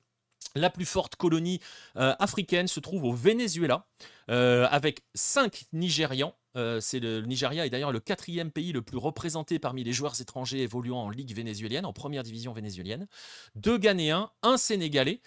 la plus forte colonie africaine se trouve au Venezuela, avec 5 Nigérians. Le Nigeria est d'ailleurs le 4e pays le plus représenté parmi les joueurs étrangers évoluant en Ligue vénézuélienne, en première division vénézuélienne. 2 Ghanéens, un Sénégalais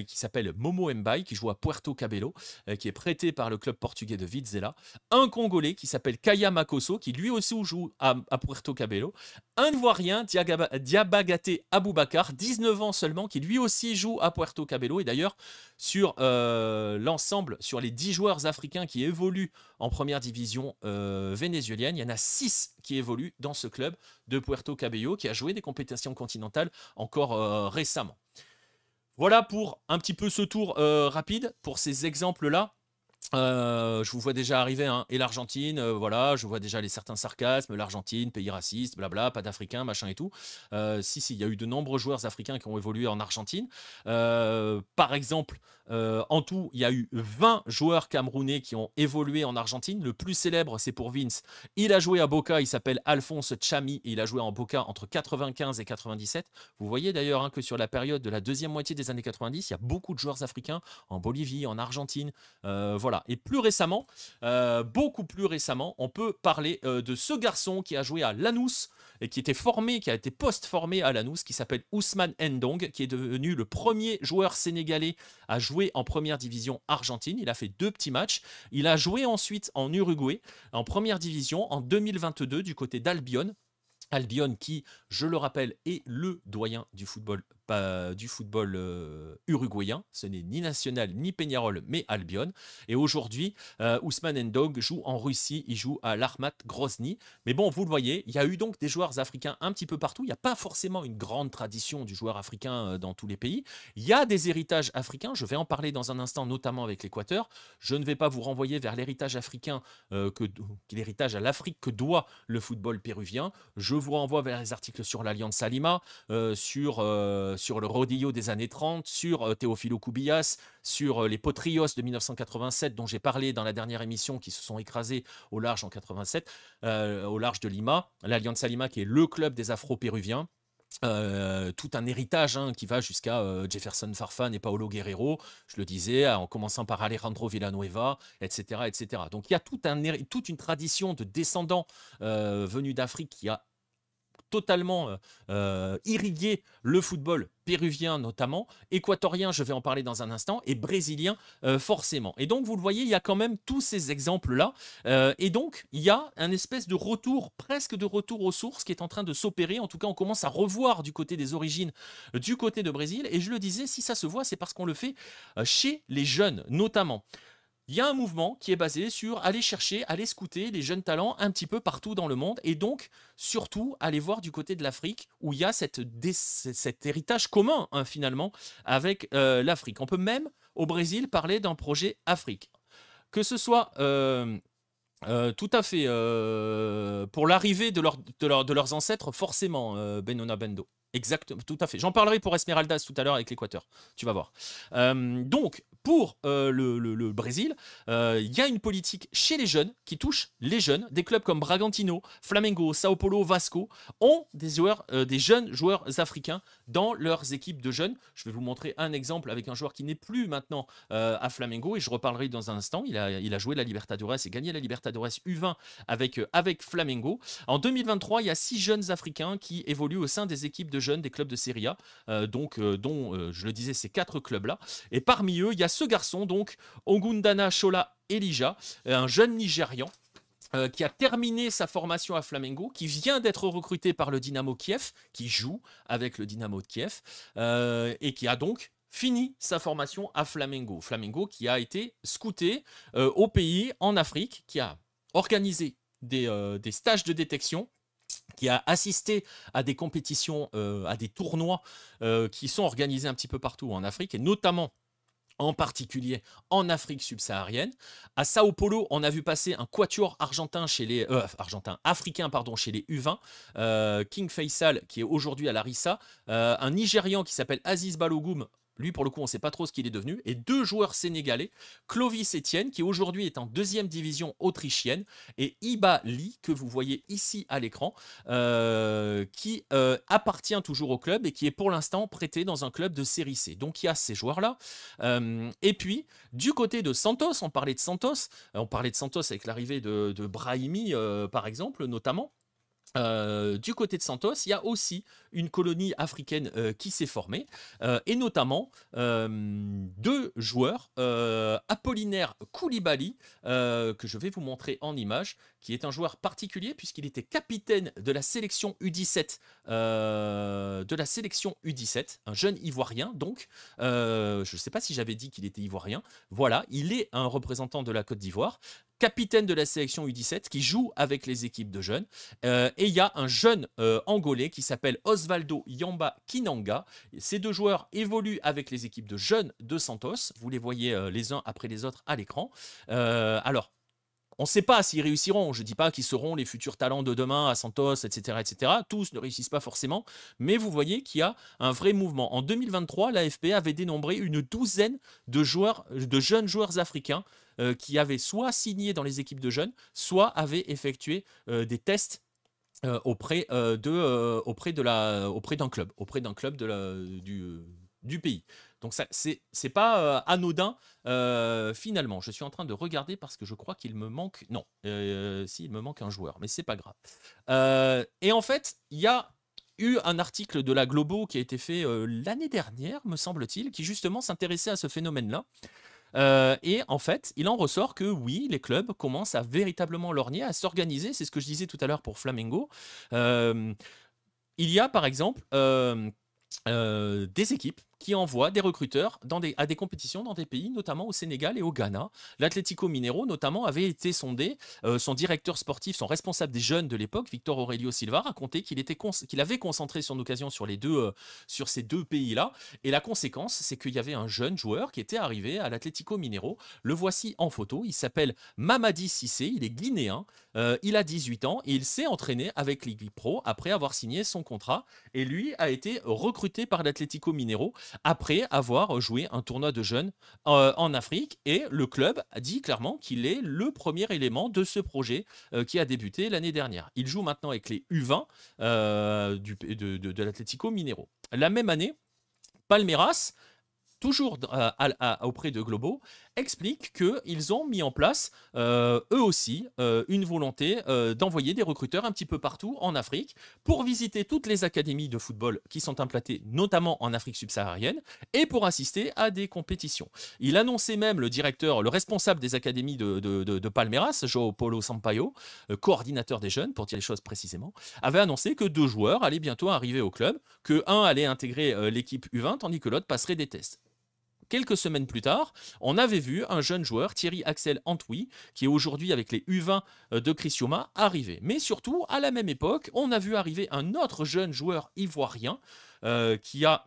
qui s'appelle Momo Mbaye, qui joue à Puerto Cabello, qui est prêté par le club portugais de Vizela. Un Congolais qui s'appelle Kaya Makosso, qui lui aussi joue à Puerto Cabello. Un Ivoirien, Diabagate Aboubakar, 19 ans seulement, qui lui aussi joue à Puerto Cabello. Et d'ailleurs, sur l'ensemble, sur les 10 joueurs africains qui évoluent en première division vénézuélienne, il y en a 6 qui évoluent dans ce club de Puerto Cabello, qui a joué des compétitions continentales encore récemment. Voilà pour un petit peu ce tour rapide, pour ces exemples-là. Je vous vois déjà arriver, et l'Argentine, voilà, je vois déjà certains sarcasmes, l'Argentine, pays raciste, blabla, pas d'Africains, machin et tout. Si, il y a eu de nombreux joueurs africains qui ont évolué en Argentine. Par exemple, en tout, il y a eu 20 joueurs camerounais qui ont évolué en Argentine. Le plus célèbre, c'est pour Vince. Il a joué à Boca, il s'appelle Alphonse Chami, et il a joué en Boca entre 95 et 97. Vous voyez d'ailleurs que sur la période de la deuxième moitié des années 90, il y a beaucoup de joueurs africains en Bolivie, en Argentine, voilà. Et plus récemment, beaucoup plus récemment, on peut parler de ce garçon qui a joué à Lanús et qui a été post-formé à Lanús, qui s'appelle Ousmane Ndong, qui est devenu le premier joueur sénégalais à jouer en première division argentine. Il a fait 2 petits matchs. Il a joué ensuite en Uruguay, en première division, en 2022, du côté d'Albion. Albion qui, je le rappelle, est le doyen du football du football uruguayen. Ce n'est ni Nacional ni Peñarol, mais Albion. Et aujourd'hui, Ousmane Ndong joue en Russie, il joue à l'Armat Grozny. Mais bon, vous le voyez, il y a eu donc des joueurs africains un petit peu partout. Il n'y a pas forcément une grande tradition du joueur africain dans tous les pays. Il y a des héritages africains, je vais en parler dans un instant, notamment avec l'Équateur. Je ne vais pas vous renvoyer vers l'héritage africain, l'héritage à l'Afrique que doit le football péruvien. Je vous renvoie vers les articles sur l'Alianza Lima, sur le Rodillo des années 30, sur Teófilo Cubillas, sur les Potrillos de 1987 dont j'ai parlé dans la dernière émission qui se sont écrasés au large en 87, au large de Lima. L'Alianza Lima qui est le club des Afro-Péruviens. Tout un héritage qui va jusqu'à Jefferson Farfan et Paolo Guerrero, je le disais, en commençant par Alejandro Villanueva, etc. etc. Donc il y a toute une tradition de descendants venus d'Afrique qui a totalement irrigué le football péruvien notamment, équatorien, je vais en parler dans un instant, et brésilien forcément. Et donc vous le voyez, il y a quand même tous ces exemples-là, et donc il y a un espèce de retour, presque de retour aux sources qui est en train de s'opérer. En tout cas, on commence à revoir du côté des origines, du côté de Brésil, et je le disais, si ça se voit, c'est parce qu'on le fait chez les jeunes notamment. Il y a un mouvement qui est basé sur aller chercher, aller scouter les jeunes talents un petit peu partout dans le monde et donc surtout aller voir du côté de l'Afrique où il y a cet héritage commun finalement avec l'Afrique. On peut même au Brésil parler d'un projet Afrique. Que ce soit tout à fait pour l'arrivée de leurs ancêtres forcément, Benona Bendo. Exactement, tout à fait. J'en parlerai pour Esmeraldas tout à l'heure avec l'Équateur, tu vas voir. Donc, pour le Brésil, il y a une politique chez les jeunes qui touche les jeunes. Des clubs comme Bragantino, Flamengo, Sao Paulo, Vasco ont des jeunes joueurs africains dans leurs équipes de jeunes. Je vais vous montrer un exemple avec un joueur qui n'est plus maintenant à Flamengo et je reparlerai dans un instant. Il a joué la Libertadores et gagné la Libertadores U20 avec Flamengo. En 2023, il y a 6 jeunes africains qui évoluent au sein des équipes de jeunes des clubs de Serie A, dont je le disais, ces 4 clubs-là. Et parmi eux, il y a ce garçon, donc Ogundana Shola Elijah, un jeune Nigérian, qui a terminé sa formation à Flamengo, qui vient d'être recruté par le Dynamo Kiev, qui joue avec le Dynamo de Kiev, et qui a donc fini sa formation à Flamengo. Flamengo qui a été scouté au pays, en Afrique, qui a organisé des stages de détection, qui a assisté à des compétitions, à des tournois qui sont organisés un petit peu partout en Afrique, et notamment en particulier en Afrique subsaharienne. À Sao Paulo, on a vu passer un quatuor africain chez les U20, King Faisal, qui est aujourd'hui à Larissa, un Nigérian qui s'appelle Aziz Balogun. Lui, pour le coup, on ne sait pas trop ce qu'il est devenu. Et 2 joueurs sénégalais, Clovis Etienne, qui aujourd'hui est en 2e division autrichienne, et Iba Lee, que vous voyez ici à l'écran, qui appartient toujours au club et qui est pour l'instant prêté dans un club de série C. Donc il y a ces joueurs-là. Et puis, du côté de Santos, on parlait de Santos avec l'arrivée de Brahimi, par exemple, notamment. Du côté de Santos, il y a aussi une colonie africaine qui s'est formée, et notamment 2 joueurs, Apollinaire Koulibaly, que je vais vous montrer en image, qui est un joueur particulier puisqu'il était capitaine de la sélection U17, un jeune Ivoirien donc, je ne sais pas si j'avais dit qu'il était Ivoirien, voilà, il est un représentant de la Côte d'Ivoire, capitaine de la sélection U17 qui joue avec les équipes de jeunes. Et il y a un jeune Angolais qui s'appelle Osvaldo Yamba Kinanga. Ces 2 joueurs évoluent avec les équipes de jeunes de Santos. Vous les voyez les uns après les autres à l'écran. Alors, on ne sait pas s'ils réussiront. Je ne dis pas qu'ils seront les futurs talents de demain à Santos, etc., etc. Tous ne réussissent pas forcément. Mais vous voyez qu'il y a un vrai mouvement. En 2023, l'AFP avait dénombré une 12aine de jeunes joueurs africains qui avaient soit signé dans les équipes de jeunes, soit avaient effectué des tests auprès d'un club, du pays. Donc c'est pas anodin finalement. Je suis en train de regarder parce que je crois qu'il me manque... Non, si, il me manque un joueur, mais c'est pas grave. Et en fait, il y a eu un article de la Globo qui a été fait l'année dernière, me semble-t-il, qui justement s'intéressait à ce phénomène-là. Et en fait, il en ressort que oui, les clubs commencent à véritablement lorgner, à s'organiser. C'est ce que je disais tout à l'heure pour Flamengo. Il y a par exemple des équipes qui envoient des recruteurs à des compétitions dans des pays, notamment au Sénégal et au Ghana. L'Atlético Mineiro, notamment, avait été sondé. Son directeur sportif, son responsable des jeunes de l'époque, Victor Aurelio Silva, racontait qu'il avait concentré son occasion sur ces deux pays-là. Et la conséquence, c'est qu'il y avait un jeune joueur qui était arrivé à l'Atlético Mineiro. Le voici en photo. Il s'appelle Mamadi Cissé. Il est guinéen. Il a 18 ans et il s'est entraîné avec l'équipe pro après avoir signé son contrat. Et lui a été recruté par l'Atlético Mineiro après avoir joué un tournoi de jeunes en Afrique. Et le club a dit clairement qu'il est le premier élément de ce projet qui a débuté l'année dernière. Il joue maintenant avec les U20 de l'Atlético Mineiro. La même année, Palmeiras, toujours auprès de Globo, explique qu'ils ont mis en place, eux aussi, une volonté d'envoyer des recruteurs un petit peu partout en Afrique pour visiter toutes les académies de football qui sont implantées, notamment en Afrique subsaharienne, et pour assister à des compétitions. Il annonçait même, le responsable des académies de Palmeiras, João Paulo Sampaio, coordinateur des jeunes, pour dire les choses précisément, avait annoncé que 2 joueurs allaient bientôt arriver au club, que un allait intégrer l'équipe U20, tandis que l'autre passerait des tests. Quelques semaines plus tard, on avait vu un jeune joueur, Thierry Axel Antwi, qui est aujourd'hui avec les U20 de Criciúma, arriver. Mais surtout, à la même époque, on a vu arriver un autre jeune joueur ivoirien qui a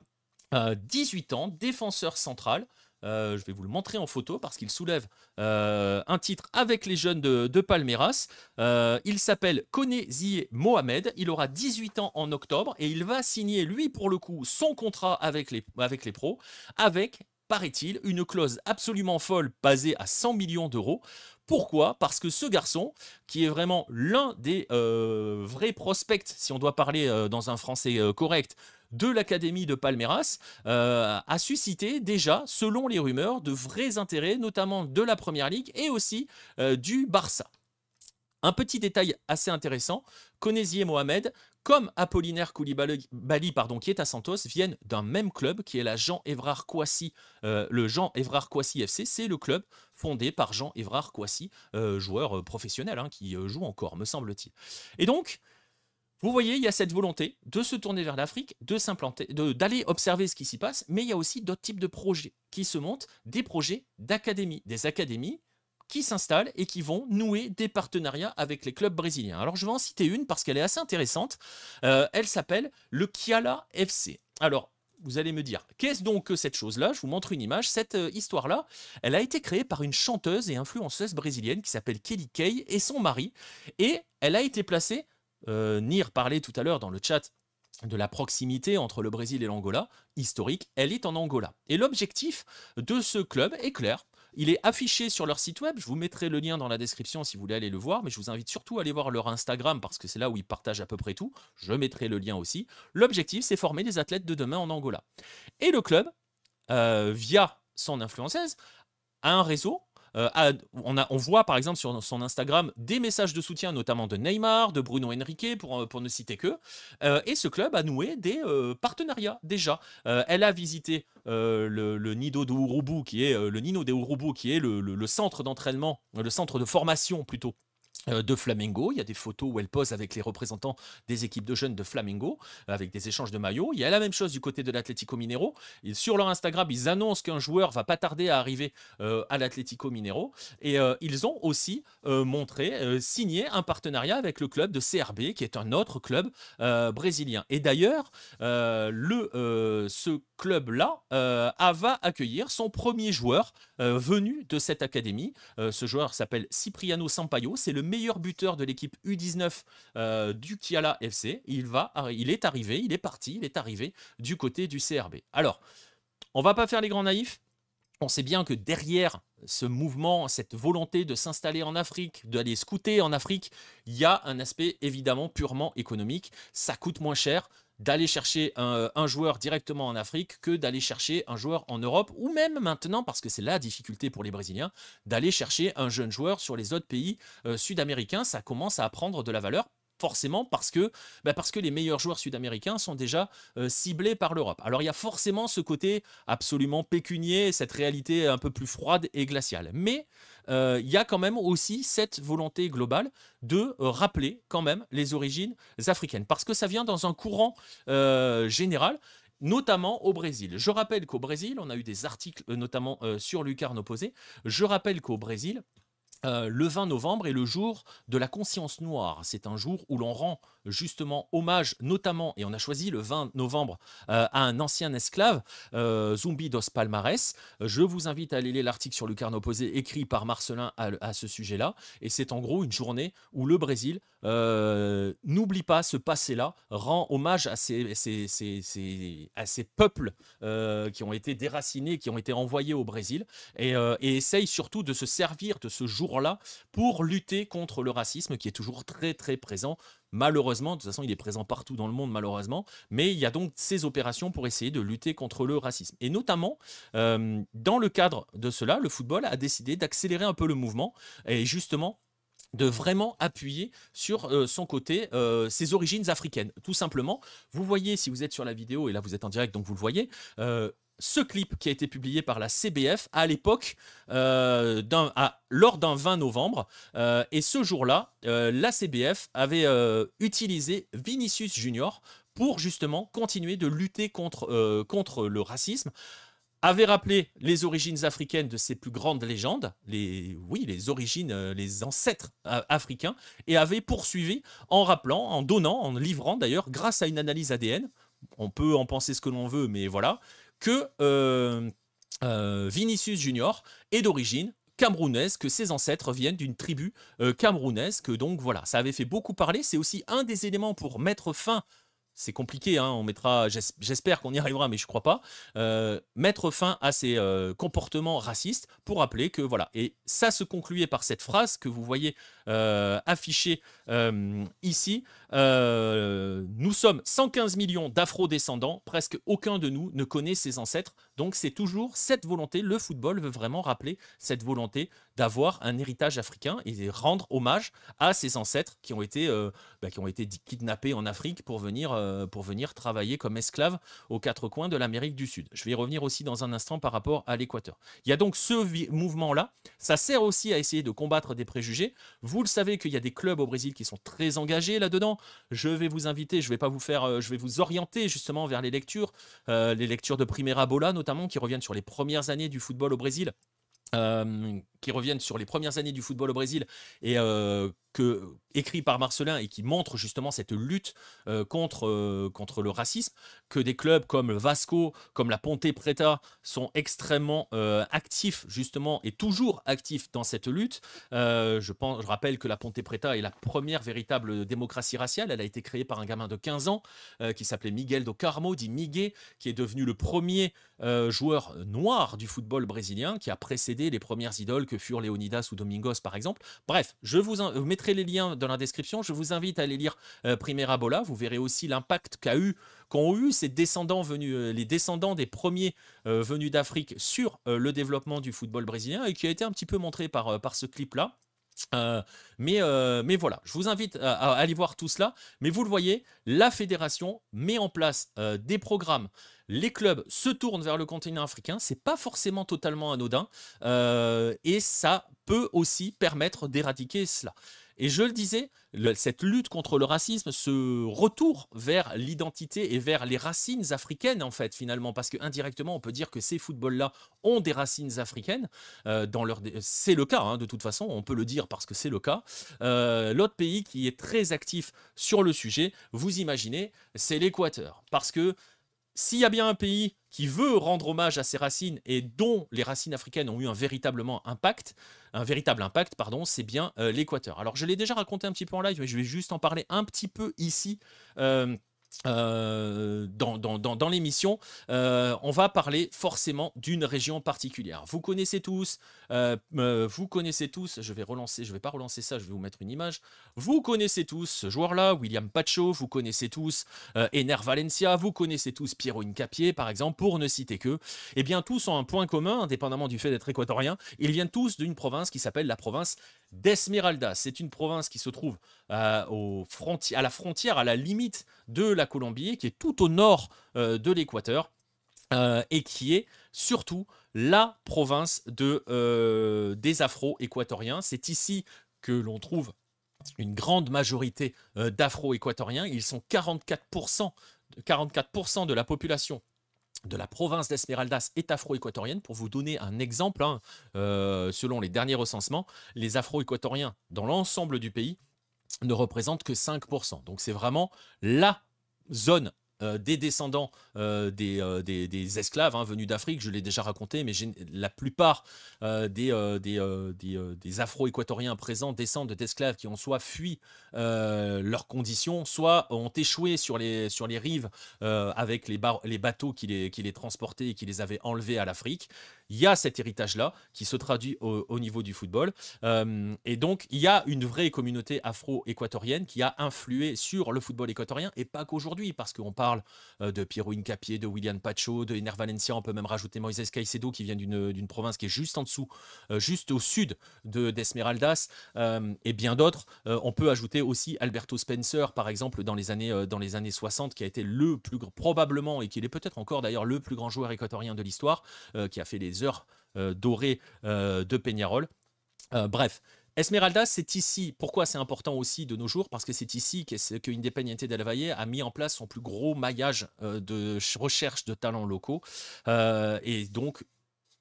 18 ans, défenseur central. Je vais vous le montrer en photo parce qu'il soulève un titre avec les jeunes de Palmeiras. Il s'appelle Koné Ziyeh Mohamed. Il aura 18 ans en octobre et il va signer, lui, pour le coup, son contrat avec les pros, avec, paraît-il, une clause absolument folle basée à 100 millions d'euros. Pourquoi? Parce que ce garçon, qui est vraiment l'un des vrais prospects, si on doit parler dans un français correct, de l'académie de Palmeiras, a suscité déjà, selon les rumeurs, de vrais intérêts, notamment de la Première Ligue et aussi du Barça. Un petit détail assez intéressant, Koné Ziyeh Mohamed, comme Apollinaire Koulibaly, qui est à Santos, viennent d'un même club qui est le Jean Évrard Kouassi FC. C'est le club fondé par Jean Évrard Kouassi, joueur professionnel qui joue encore, me semble-t-il. Et donc, vous voyez, il y a cette volonté de se tourner vers l'Afrique, de s'implanter, d'aller observer ce qui s'y passe, mais il y a aussi d'autres types de projets qui se montent, des projets d'académie, des académies qui s'installent et qui vont nouer des partenariats avec les clubs brésiliens. Alors je vais en citer une parce qu'elle est assez intéressante. Elle s'appelle le Kiala FC. Alors, vous allez me dire, qu'est-ce donc que cette chose-là? Je vous montre une image. Cette histoire-là, elle a été créée par une chanteuse et influenceuse brésilienne qui s'appelle Kelly Kay et son mari. Et elle a été placée, Nir parlait tout à l'heure dans le chat de la proximité entre le Brésil et l'Angola, historique, elle est en Angola. Et l'objectif de ce club est clair. Il est affiché sur leur site web, je vous mettrai le lien dans la description si vous voulez aller le voir, mais je vous invite surtout à aller voir leur Instagram parce que c'est là où ils partagent à peu près tout. Je mettrai le lien aussi. L'objectif, c'est former les athlètes de demain en Angola. Et le club, via son influenceuse, a un réseau. On voit par exemple sur son Instagram des messages de soutien, notamment de Neymar, de Bruno Henrique, pour ne citer que. Et ce club a noué des partenariats déjà. Elle a visité le Nido de Urubu, qui est le Nino de Urubu, qui est le centre d'entraînement, le centre de formation plutôt de Flamengo. Il y a des photos où elle pose avec les représentants des équipes de jeunes de Flamengo, avec des échanges de maillots. Il y a la même chose du côté de l'Atlético Mineiro. Et sur leur Instagram, ils annoncent qu'un joueur va pas tarder à arriver à l'Atlético Mineiro. Et ils ont aussi signé un partenariat avec le club de CRB, qui est un autre club brésilien. Et d'ailleurs, ce club-là va accueillir son premier joueur venu de cette académie. Ce joueur s'appelle Cipriano Sampaio. C'est le meilleur buteur de l'équipe U19 du Kiala FC. Il est arrivé du côté du CRB. Alors, on va pas faire les grands naïfs. On sait bien que derrière ce mouvement, cette volonté de s'installer en Afrique, d'aller scouter en Afrique, il y a un aspect évidemment purement économique. Ça coûte moins cher d'aller chercher un joueur directement en Afrique que d'aller chercher un joueur en Europe, ou même maintenant, parce que c'est la difficulté pour les Brésiliens, d'aller chercher un jeune joueur sur les autres pays sud-américains. Ça commence à prendre de la valeur. Forcément parce que les meilleurs joueurs sud-américains sont déjà ciblés par l'Europe. Alors il y a forcément ce côté absolument pécunier, cette réalité un peu plus froide et glaciale. Mais il y a quand même aussi cette volonté globale de rappeler quand même les origines africaines. Parce que ça vient dans un courant général. notamment au Brésil. Je rappelle qu'au Brésil, on a eu des articles, notamment sur Lucarne Opposé. Je rappelle qu'au Brésil, le 20 novembre est le jour de la conscience noire. C'est un jour où l'on rend justement hommage, notamment, et on a choisi le 20 novembre, à un ancien esclave, Zumbi dos Palmares. Je vous invite à aller lire l'article sur Lucarne Opposé écrit par Marcelin à ce sujet-là. Et c'est en gros une journée où le Brésil n'oublie pas ce passé-là, rend hommage à ces peuples qui ont été déracinés, qui ont été envoyés au Brésil, et essaye surtout de se servir de ce jour-là pour lutter contre le racisme qui est toujours très très présent. Malheureusement, de toute façon, il est présent partout dans le monde, malheureusement, mais il y a donc ces opérations pour essayer de lutter contre le racisme. Et notamment, dans le cadre de cela, le football a décidé d'accélérer un peu le mouvement, et justement, de vraiment appuyer sur son côté, ses origines africaines. Tout simplement, vous voyez, si vous êtes sur la vidéo, et là vous êtes en direct, donc vous le voyez, ce clip qui a été publié par la CBF à l'époque, lors d'un 20 novembre. Et ce jour-là, la CBF avait utilisé Vinicius Junior pour justement continuer de lutter contre le racisme, avait rappelé les origines africaines de ses plus grandes légendes, les origines, les ancêtres africains, et avait poursuivi en rappelant, en donnant, en livrant d'ailleurs, grâce à une analyse ADN, on peut en penser ce que l'on veut, mais voilà, que Vinicius Junior est d'origine camerounaise, que ses ancêtres viennent d'une tribu camerounaise, que donc voilà, ça avait fait beaucoup parler. C'est aussi un des éléments pour mettre fin, c'est compliqué, hein, on mettra, j'espère qu'on y arrivera, mais je crois pas, mettre fin à ces comportements racistes pour rappeler que voilà. Et ça se concluait par cette phrase que vous voyez affichée ici. Nous sommes 115 millions d'afro-descendants, presque aucun de nous ne connaît ses ancêtres. Donc c'est toujours cette volonté, le football veut vraiment rappeler cette volonté d'avoir un héritage africain et rendre hommage à ses ancêtres qui ont été kidnappés en Afrique pour venir travailler comme esclaves aux quatre coins de l'Amérique du Sud. Je vais y revenir aussi dans un instant par rapport à l'Équateur. Il y a donc ce mouvement-là, ça sert aussi à essayer de combattre des préjugés. Vous le savez qu'il y a des clubs au Brésil qui sont très engagés là-dedans. Je vais vous inviter, je vais vous orienter justement vers les lectures de Primeira Bola notamment, qui reviennent sur les premières années du football au Brésil. Et écrit par Marcelin et qui montre justement cette lutte contre le racisme, que des clubs comme le Vasco, comme la Ponte Preta sont extrêmement actifs justement et toujours actifs dans cette lutte. Je rappelle que la Ponte Preta est la première véritable démocratie raciale. Elle a été créée par un gamin de 15 ans qui s'appelait Miguel do Carmo, dit Miguel, qui est devenu le premier joueur noir du football brésilien, qui a précédé les premières idoles que furent Leonidas ou Domingos par exemple. Bref, je vous mettrai les liens dans la description. Je vous invite à aller lire Primeira Bola. Vous verrez aussi l'impact qu'ont eu ces descendants les descendants des premiers venus d'Afrique sur le développement du football brésilien, et qui a été un petit peu montré par ce clip-là. Mais voilà, je vous invite à aller voir tout cela. Mais vous le voyez, la fédération met en place des programmes. Les clubs se tournent vers le continent africain. C'est pas forcément totalement anodin, et ça peut aussi permettre d'éradiquer cela. Et je le disais, cette lutte contre le racisme, ce retour vers l'identité et vers les racines africaines, en fait, finalement, parce qu'indirectement, on peut dire que ces footballs-là ont des racines africaines. C'est le cas, hein, de toute façon, on peut le dire parce que c'est le cas. L'autre pays qui est très actif sur le sujet, vous imaginez, c'est l'Équateur. Parce que s'il y a bien un pays qui veut rendre hommage à ses racines et dont les racines africaines ont eu un véritable impact, c'est bien l'Équateur. Alors je l'ai déjà raconté un petit peu en live, mais je vais juste en parler un petit peu ici. Dans l'émission, on va parler forcément d'une région particulière. Vous connaissez tous, je vais pas relancer ça, je vais vous mettre une image. Vous connaissez tous ce joueur-là, William Pacho, vous connaissez tous Ener Valencia, vous connaissez tous Piero Hincapié, par exemple, pour ne citer que. Eh bien, tous ont un point commun, indépendamment du fait d'être équatoriens. Ils viennent tous d'une province qui s'appelle la province d'Esmeralda. C'est une province qui se trouve à la frontière, à la limite de la Colombie, qui est tout au nord de l'Équateur, et qui est surtout la province des Afro-Équatoriens. C'est ici que l'on trouve une grande majorité d'Afro-Équatoriens. Ils sont 44% de la population de la province d'Esmeraldas est afro-équatorienne. Pour vous donner un exemple, hein, selon les derniers recensements, les afro-équatoriens dans l'ensemble du pays ne représentent que 5%. Donc c'est vraiment la zone des descendants des esclaves hein, venus d'Afrique, je l'ai déjà raconté, mais la plupart des Afro-Équatoriens présents descendent d'esclaves qui ont soit fui leurs conditions, soit ont échoué sur les rives avec les bateaux qui les transportaient et qui les avaient enlevés à l'Afrique. Il y a cet héritage-là qui se traduit au niveau du football. Et donc, il y a une vraie communauté afro-équatorienne qui a influé sur le football équatorien, et pas qu'aujourd'hui, parce qu'on parle de Piero Hincapié, de William Pacho, de Ener Valencia, on peut même rajouter Moisés Caicedo qui vient d'une province qui est juste en dessous, juste au sud d'Esmeraldas, et bien d'autres. On peut ajouter aussi Alberto Spencer, par exemple, dans les années 60, qui a été probablement, et qui est peut-être encore d'ailleurs le plus grand joueur équatorien de l'histoire, qui a fait les heures dorées de Peñarol. Bref, Esmeralda, c'est ici. Pourquoi c'est important aussi de nos jours? Parce que c'est ici que Independiente del Valle a mis en place son plus gros maillage de recherche de talents locaux. Et donc,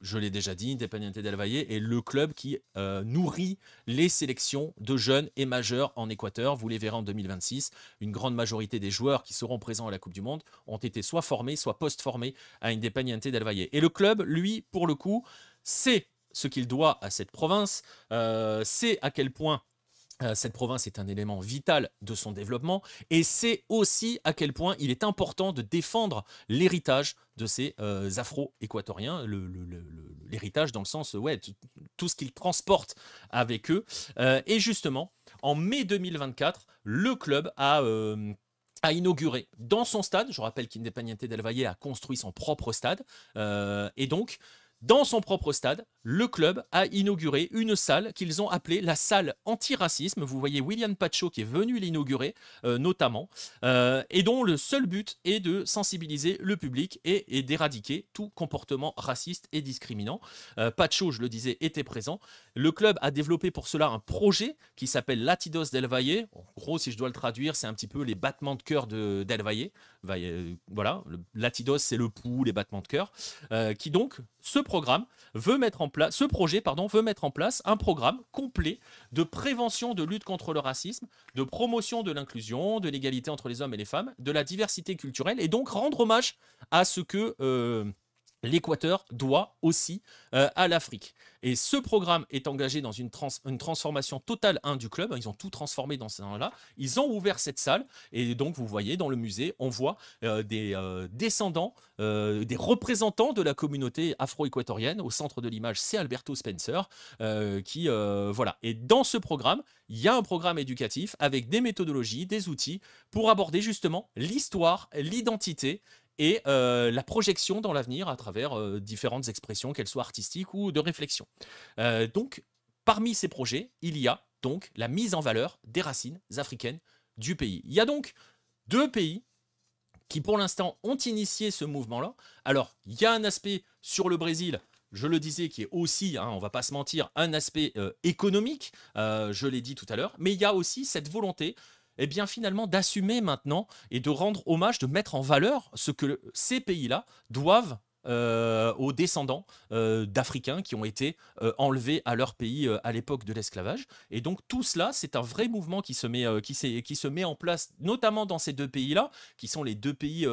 je l'ai déjà dit, Independiente del Valle est le club qui nourrit les sélections de jeunes et majeurs en Équateur. Vous les verrez en 2026. Une grande majorité des joueurs qui seront présents à la Coupe du Monde ont été soit formés, soit post-formés à Independiente del Valle. Et le club, lui, pour le coup, c'est ce qu'il doit à cette province, c'est à quel point cette province est un élément vital de son développement, et c'est aussi à quel point il est important de défendre l'héritage de ces Afro-équatoriens, l'héritage dans le sens, ouais, tout ce qu'ils transportent avec eux. Et justement, en mai 2024, le club a inauguré dans son stade, je rappelle qu'Independiente del Valle a construit son propre stade, et donc, dans son propre stade, le club a inauguré une salle qu'ils ont appelée la salle anti-racisme. Vous voyez William Pacho qui est venu l'inaugurer, notamment, et dont le seul but est de sensibiliser le public et d'éradiquer tout comportement raciste et discriminant. Pacho, je le disais, était présent. Le club a développé pour cela un projet qui s'appelle Latidos del Valle. En gros, si je dois le traduire, c'est un petit peu les battements de cœur del Valle. Voilà, Latidos, c'est le pouls, les battements de cœur, qui donc, ce projet veut mettre en place un programme complet de prévention de lutte contre le racisme, de promotion de l'inclusion, de l'égalité entre les hommes et les femmes, de la diversité culturelle, et donc rendre hommage à ce que l'Équateur doit aussi à l'Afrique. Et ce programme est engagé dans une transformation totale du club. Ils ont tout transformé dans ce temps-là. Ils ont ouvert cette salle. Et donc, vous voyez, dans le musée, on voit des descendants, des représentants de la communauté afro-équatorienne. Au centre de l'image, c'est Alberto Spencer. Voilà. Et dans ce programme, il y a un programme éducatif avec des méthodologies, des outils pour aborder justement l'histoire, l'identité et la projection dans l'avenir à travers différentes expressions, qu'elles soient artistiques ou de réflexion. Donc, parmi ces projets, il y a donc la mise en valeur des racines africaines du pays. Il y a donc 2 pays qui, pour l'instant, ont initié ce mouvement-là. Alors, il y a un aspect sur le Brésil, je le disais, qui est aussi, on ne va pas se mentir, un aspect économique, je l'ai dit tout à l'heure, mais il y a aussi cette volonté finalement d'assumer maintenant et de rendre hommage, de mettre en valeur ce que ces pays-là doivent aux descendants d'Africains qui ont été enlevés à leur pays à l'époque de l'esclavage. Et donc tout cela, c'est un vrai mouvement qui se met en place, notamment dans ces 2 pays-là, qui sont les 2 pays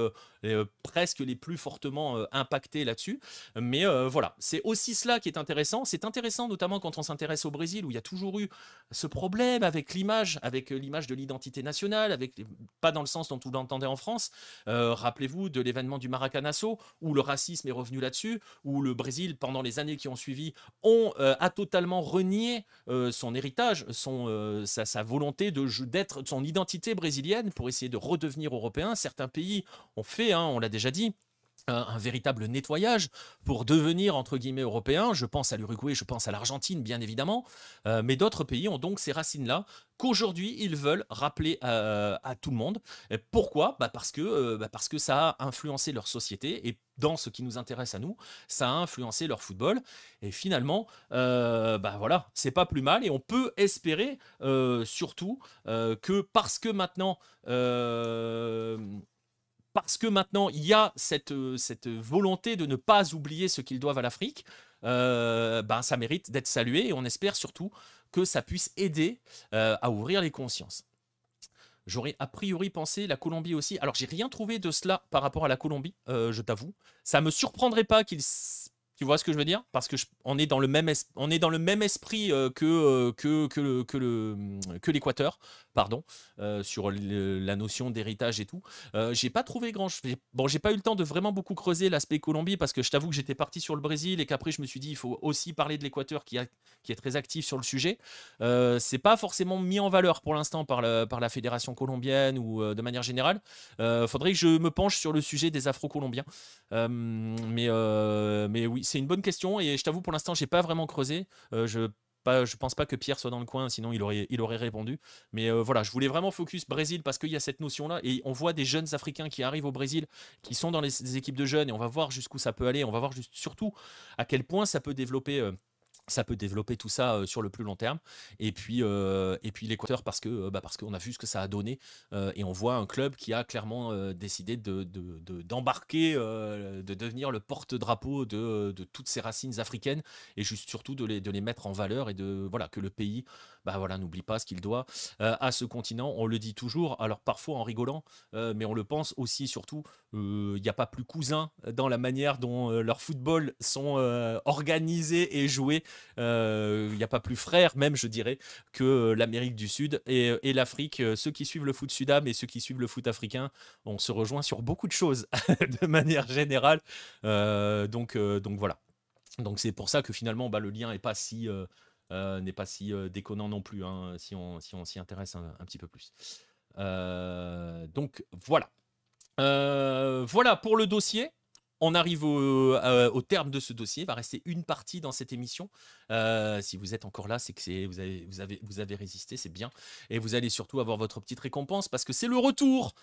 presque les plus fortement impactés là-dessus. Mais voilà, c'est aussi cela qui est intéressant. C'est intéressant notamment quand on s'intéresse au Brésil, où il y a toujours eu ce problème avec l'image de l'identité nationale, pas dans le sens dont vous l'entendez en France. Rappelez-vous de l'événement du Maracanazo, où le racisme est revenu là-dessus, où le Brésil, pendant les années qui ont suivi, a totalement renié son héritage, sa volonté d'être son identité brésilienne pour essayer de redevenir européen. Certains pays ont fait, on l'a déjà dit, un véritable nettoyage pour devenir entre guillemets européen. Je pense à l'Uruguay, je pense à l'Argentine bien évidemment, mais d'autres pays ont donc ces racines-là qu'aujourd'hui ils veulent rappeler à tout le monde. Et pourquoi? Parce que ça a influencé leur société, et dans ce qui nous intéresse à nous, ça a influencé leur football. Et finalement, voilà, c'est pas plus mal, et on peut espérer surtout que parce que maintenant parce que maintenant il y a cette volonté de ne pas oublier ce qu'ils doivent à l'Afrique, ben, ça mérite d'être salué et on espère surtout que ça puisse aider à ouvrir les consciences. J'aurais a priori pensé la Colombie aussi. Alors, j'ai rien trouvé de cela par rapport à la Colombie, je t'avoue. Ça me surprendrait pas tu vois ce que je veux dire? Parce que on est dans le même, on est dans le même esprit que l'Équateur, pardon, sur la notion d'héritage et tout. J'ai pas trouvé grand chose. Bon, j'ai pas eu le temps de vraiment beaucoup creuser l'aspect Colombie parce que je t'avoue que j'étais parti sur le Brésil et qu'après je me suis dit il faut aussi parler de l'Équateur qui est très actif sur le sujet. C'est pas forcément mis en valeur pour l'instant par la fédération colombienne ou de manière générale. Faudrait que je me penche sur le sujet des Afro-Colombiens. Mais oui, c'est une bonne question et je t'avoue pour l'instant j'ai pas vraiment creusé. Je pense pas que Pierre soit dans le coin, sinon il aurait répondu. Mais voilà, je voulais vraiment focus Brésil parce qu'il y a cette notion-là et on voit des jeunes Africains qui arrivent au Brésil, qui sont dans des équipes de jeunes et on va voir jusqu'où ça peut aller. On va voir surtout à quel point ça peut développer. Ça peut développer tout ça sur le plus long terme. Et puis l'Équateur, parce qu'on a vu ce que ça a donné. Et on voit un club qui a clairement décidé d'embarquer, de devenir le porte-drapeau de toutes ces racines africaines. Et juste surtout de les mettre en valeur et voilà, que le pays voilà, n'oublie pas ce qu'il doit à ce continent. On le dit toujours, alors parfois en rigolant, mais on le pense aussi surtout. Il n'y a pas plus cousin dans la manière dont leurs footballs sont organisés et joués. Il n'y a pas plus frère même, je dirais, que l'Amérique du Sud et l'Afrique. Ceux qui suivent le foot sudam et ceux qui suivent le foot africain, on se rejoint sur beaucoup de choses de manière générale. Donc voilà. Donc c'est pour ça que finalement le lien n'est pas si déconnant non plus, hein, si on s'y intéresse un petit peu plus. Donc voilà. Voilà pour le dossier. On arrive au terme de ce dossier. Il va rester une partie dans cette émission. Si vous êtes encore là, c'est que vous avez résisté, c'est bien. Et vous allez surtout avoir votre petite récompense parce que c'est le retour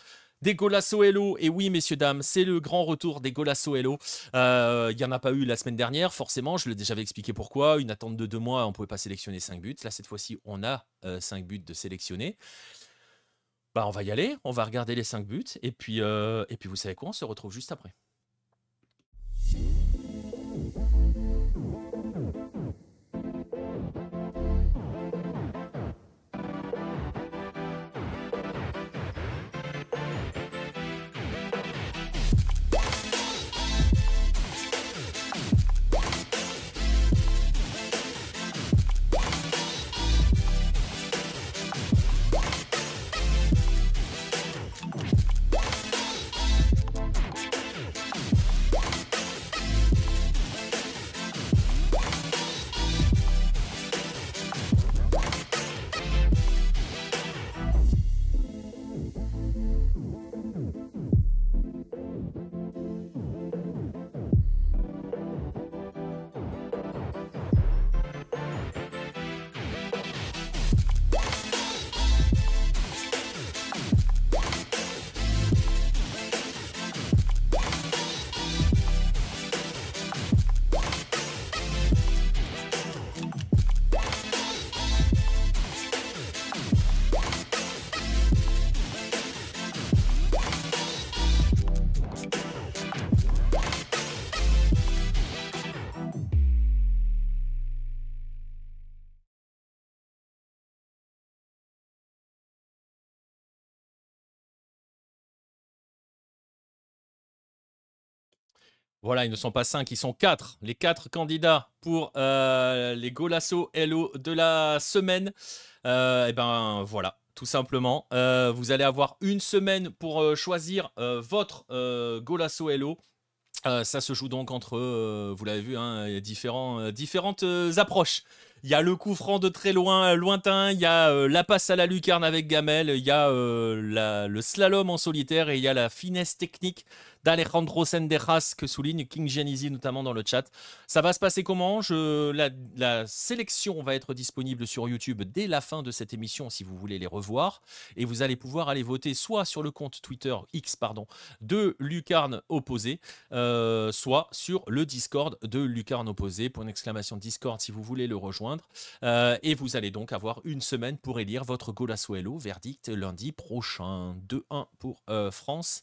des Golasso Hello. Et oui, messieurs, dames, c'est le grand retour des Golasso Hello. Il n'y en a pas eu la semaine dernière, forcément. Je l'ai déjà expliqué pourquoi. Une attente de 2 mois, on ne pouvait pas sélectionner 5 buts. Là, cette fois-ci, on a 5 buts de sélectionner. On va y aller, on va regarder les 5 buts, et puis vous savez quoi, on se retrouve juste après. Voilà, ils ne sont pas 5, ils sont 4. Les 4 candidats pour les Golasso Hello de la semaine. Et voilà, tout simplement. Vous allez avoir une semaine pour choisir votre Golasso Hello. Ça se joue donc entre, vous l'avez vu, hein, différentes approches. Il y a le coup franc de très lointain, il y a la passe à la lucarne avec gamelle, il y a le slalom en solitaire et il y a la finesse technique d'Alejandro Sendejas que souligne King Genizzi notamment dans le chat. Ça va se passer comment? La sélection va être disponible sur YouTube dès la fin de cette émission si vous voulez les revoir. Et vous allez pouvoir aller voter soit sur le compte Twitter X de Lucarne Opposé, soit sur le Discord de Lucarne Opposé, point d'exclamation Discord si vous voulez le rejoindre. Et vous allez donc avoir une semaine pour élire votre Golasso Hello, verdict lundi prochain. 2-1 pour France.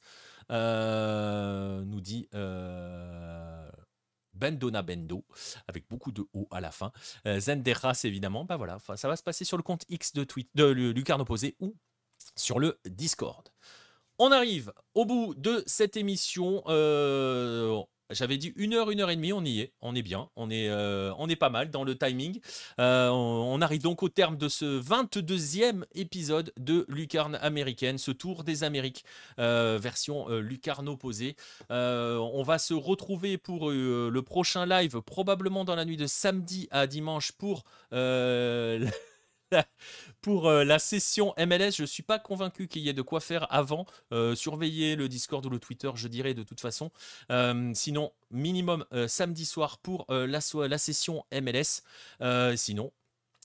nous dit Bendona Bendo, avec beaucoup de O à la fin. Zenderas, évidemment. Bah voilà, ça va se passer sur le compte X de Lucarne Opposé ou sur le Discord. On arrive au bout de cette émission. J'avais dit 1 heure, 1 heure et demie, on est bien, on est pas mal dans le timing. On arrive donc au terme de ce 22e épisode de Lucarne américaine, ce tour des Amériques, version Lucarne opposée. On va se retrouver pour le prochain live, probablement dans la nuit de samedi à dimanche pour pour la session MLS. Je ne suis pas convaincu qu'il y ait de quoi faire avant. Surveillez le Discord ou le Twitter, je dirais de toute façon. Sinon, minimum samedi soir pour la session MLS. Sinon,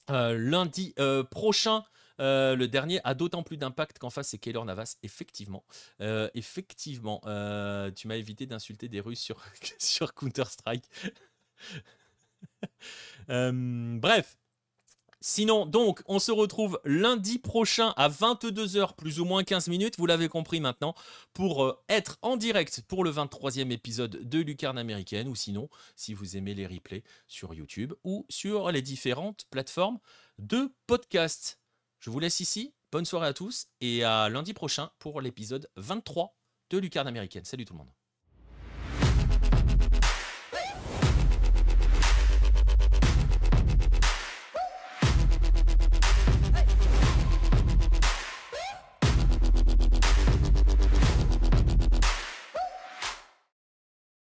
lundi prochain. Le dernier a d'autant plus d'impact qu'en face c'est Keylor Navas. Effectivement, tu m'as évité d'insulter des Russes sur, sur Counter-Strike. Bref. Sinon, donc, on se retrouve lundi prochain à 22h, plus ou moins 15 minutes, vous l'avez compris maintenant, pour être en direct pour le 23e épisode de Lucarne américaine, ou sinon, si vous aimez les replays, sur YouTube ou sur les différentes plateformes de podcast. Je vous laisse ici, bonne soirée à tous, et à lundi prochain pour l'épisode 23 de Lucarne américaine. Salut tout le monde.